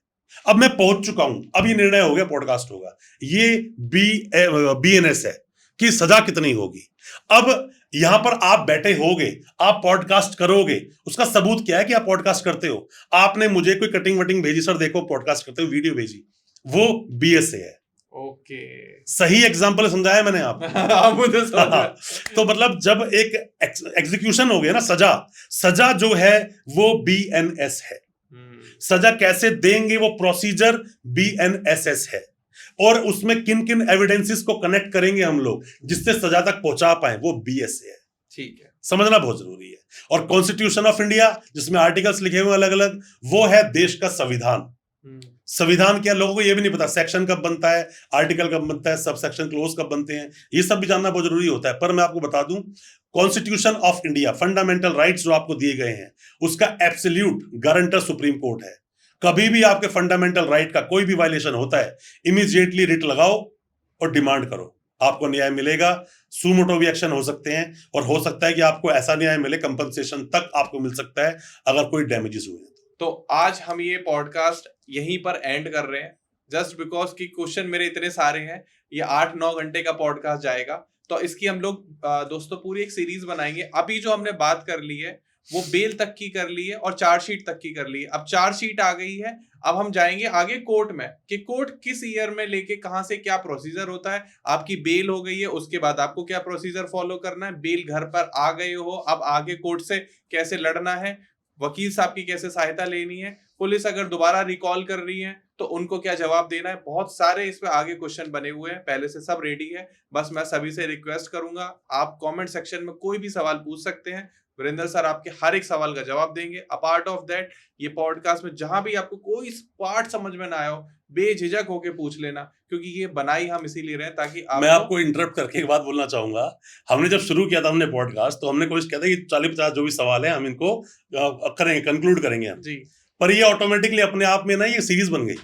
अब मैं पहुंच चुका हूं, अब ये निर्णय हो गया, पॉडकास्ट होगा। ये बीएनएस है कि सजा कितनी होगी। अब यहां पर आप बैठे होगे, आप पॉडकास्ट करोगे, उसका सबूत क्या है कि आप पॉडकास्ट करते हो। आपने मुझे कोई कटिंग वटिंग भेजी, सर देखो पॉडकास्ट करते हो, वीडियो भेजी, वो बीएसए है। ओके सही एग्जांपल समझाया मैंने आप मुझे समझ तो मतलब जब एक एग्जीक्यूशन हो गया ना, सजा जो है वो बीएनएस है। सजा कैसे देंगे वो प्रोसीजर बीएनएसएस है। और उसमें किन किन एविडेंसेस को कनेक्ट करेंगे हम लोग जिससे सजा तक पहुंचा पाए, वो बीएसए है। ठीक है, समझना समझना बहुत जरूरी है। और कॉन्स्टिट्यूशन ऑफ इंडिया जिसमें आर्टिकल्स लिखे हुए अलग अलग, वो है देश का संविधान। संविधान क्या, लोगों को ये भी नहीं पता सेक्शन कब बनता है, आर्टिकल कब बनता है, सब सेक्शन क्लोज कब बनते हैं, ये सब भी जानना बहुत जरूरी होता है। पर मैं आपको बता दूं, constitution of India, fundamental rights जो आपको दिए गए हैं, उसका एब्सोल्यूट गारंटर सुप्रीम कोर्ट है। कभी भी आपके फंडामेंटल राइट का कोई भी वायलेशन होता है, इमीडिएटली रिट लगाओ और डिमांड करो, आपको न्याय मिलेगा। सुमोटो भी एक्शन हो सकते हैं, और हो सकता है कि आपको ऐसा न्याय मिले, कंपनसेशन तक आपको मिल सकता है अगर कोई डैमेजेस हुए। तो आज हम ये पॉडकास्ट यहीं पर एंड कर रहे हैं, जस्ट बिकॉज कि क्वेश्चन मेरे इतने सारे हैं। ये 8-9 घंटे का पॉडकास्ट जाएगा, तो इसकी हम लोग दोस्तों पूरी एक सीरीज बनाएंगे। अभी जो हमने बात कर ली है वो बेल तक की कर ली है और चार्जशीट तक की कर ली है। अब चार्जशीट आ गई है, अब हम जाएंगे आगे कोर्ट में कि कोर्ट किस ईयर में लेके कहां से क्या प्रोसीजर होता है। आपकी बेल हो गई है, उसके बाद आपको क्या प्रोसीजर फॉलो करना है। बेल घर पर आ गए हो, अब आगे कोर्ट से कैसे लड़ना है, वकील साहब की कैसे सहायता लेनी है, पुलिस अगर दोबारा रिकॉल कर रही है तो उनको क्या जवाब देना है। बहुत सारे इस पे आगे क्वेश्चन बने हुए हैं, पहले से सब रेडी है। बस मैं सभी से रिक्वेस्ट करूंगा, आप कमेंट सेक्शन में कोई भी सवाल पूछ सकते हैं, वीरेंद्र सर आपके हर एक सवाल का जवाब देंगे। अपार्ट ऑफ दैट, ये पॉडकास्ट में जहां भी आपको कोई पार्ट समझ में ना आया हो, बेझिझक होके पूछ लेना, क्योंकि ये बनाई हम इसीलिए रहे ताकि मैं आपको इंटरप्ट करके एक बात बोलना चाहूंगा। हमने जब शुरू किया था हमने पॉडकास्ट, तो हमने कोशिश किया था कि 40-50 जो भी सवाल है हम इनको करेंगे, कंक्लूड करेंगे हम जी। पर ये ऑटोमेटिकली अपने आप में ना ये सीरीज बन गई।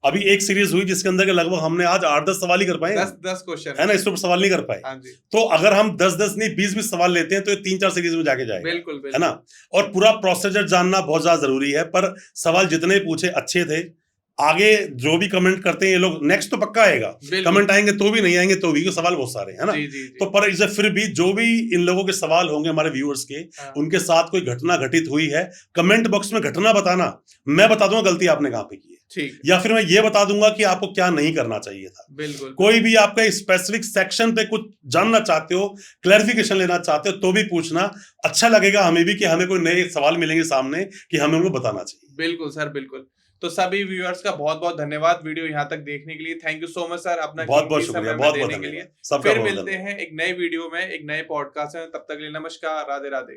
अभी एक सीरीज हुई जिसके अंदर के लगभग हमने आज 8-10 सवाल ही कर पाए, 10 क्वेश्चन है ना, इसमें सवाल नहीं कर पाए। हाँ जी। तो अगर हम 10-10 नहीं 20-20 सवाल लेते हैं तो ये 3-4 सीरीज में जाके जाएगा। बिल्कुल, है ना। और पूरा प्रोसीजर जानना बहुत ज्यादा जरूरी है। पर सवाल जितने पूछे अच्छे थे, आगे जो भी कमेंट करते हैं ये लोग, नेक्स्ट तो पक्का आएगा, बिल्कुल। कमेंट आएंगे तो भी, नहीं आएंगे तो भी, सवाल बहुत सारे हैं ना। जी, जी, जी। तो पर इसे फिर भी जो भी इन लोगों के सवाल होंगे हमारे व्यूअर्स के, हाँ, उनके साथ कोई घटना घटित हुई है, कमेंट बॉक्स में घटना बताना, मैं बता दूंगा गलती आपने कहां पे की है, ठीक, या फिर मैं ये बता दूंगा कि आपको क्या नहीं करना चाहिए था। बिल्कुल। कोई भी आपका स्पेसिफिक सेक्शन पे कुछ जानना चाहते हो, क्लैरिफिकेशन लेना चाहते हो तो भी पूछना, अच्छा लगेगा हमें भी कि हमें कोई नए सवाल मिलेंगे सामने कि हमें उनको बताना चाहिए। बिल्कुल सर, बिल्कुल। तो सभी व्यूअर्स का बहुत-बहुत धन्यवाद वीडियो यहाँ तक देखने के लिए। Thank you so much sir अपना बहुत बहुत कीमती शुक्रिया, समय में बहुत बहुत देने के लिए। धन्यवाद, सबका फिर बहुत मिलते धन्यवाद। हैं एक नए वीडियो में, एक नए पॉडकास्ट में, तब तक के लिए नमस्कार, राधे-राधे।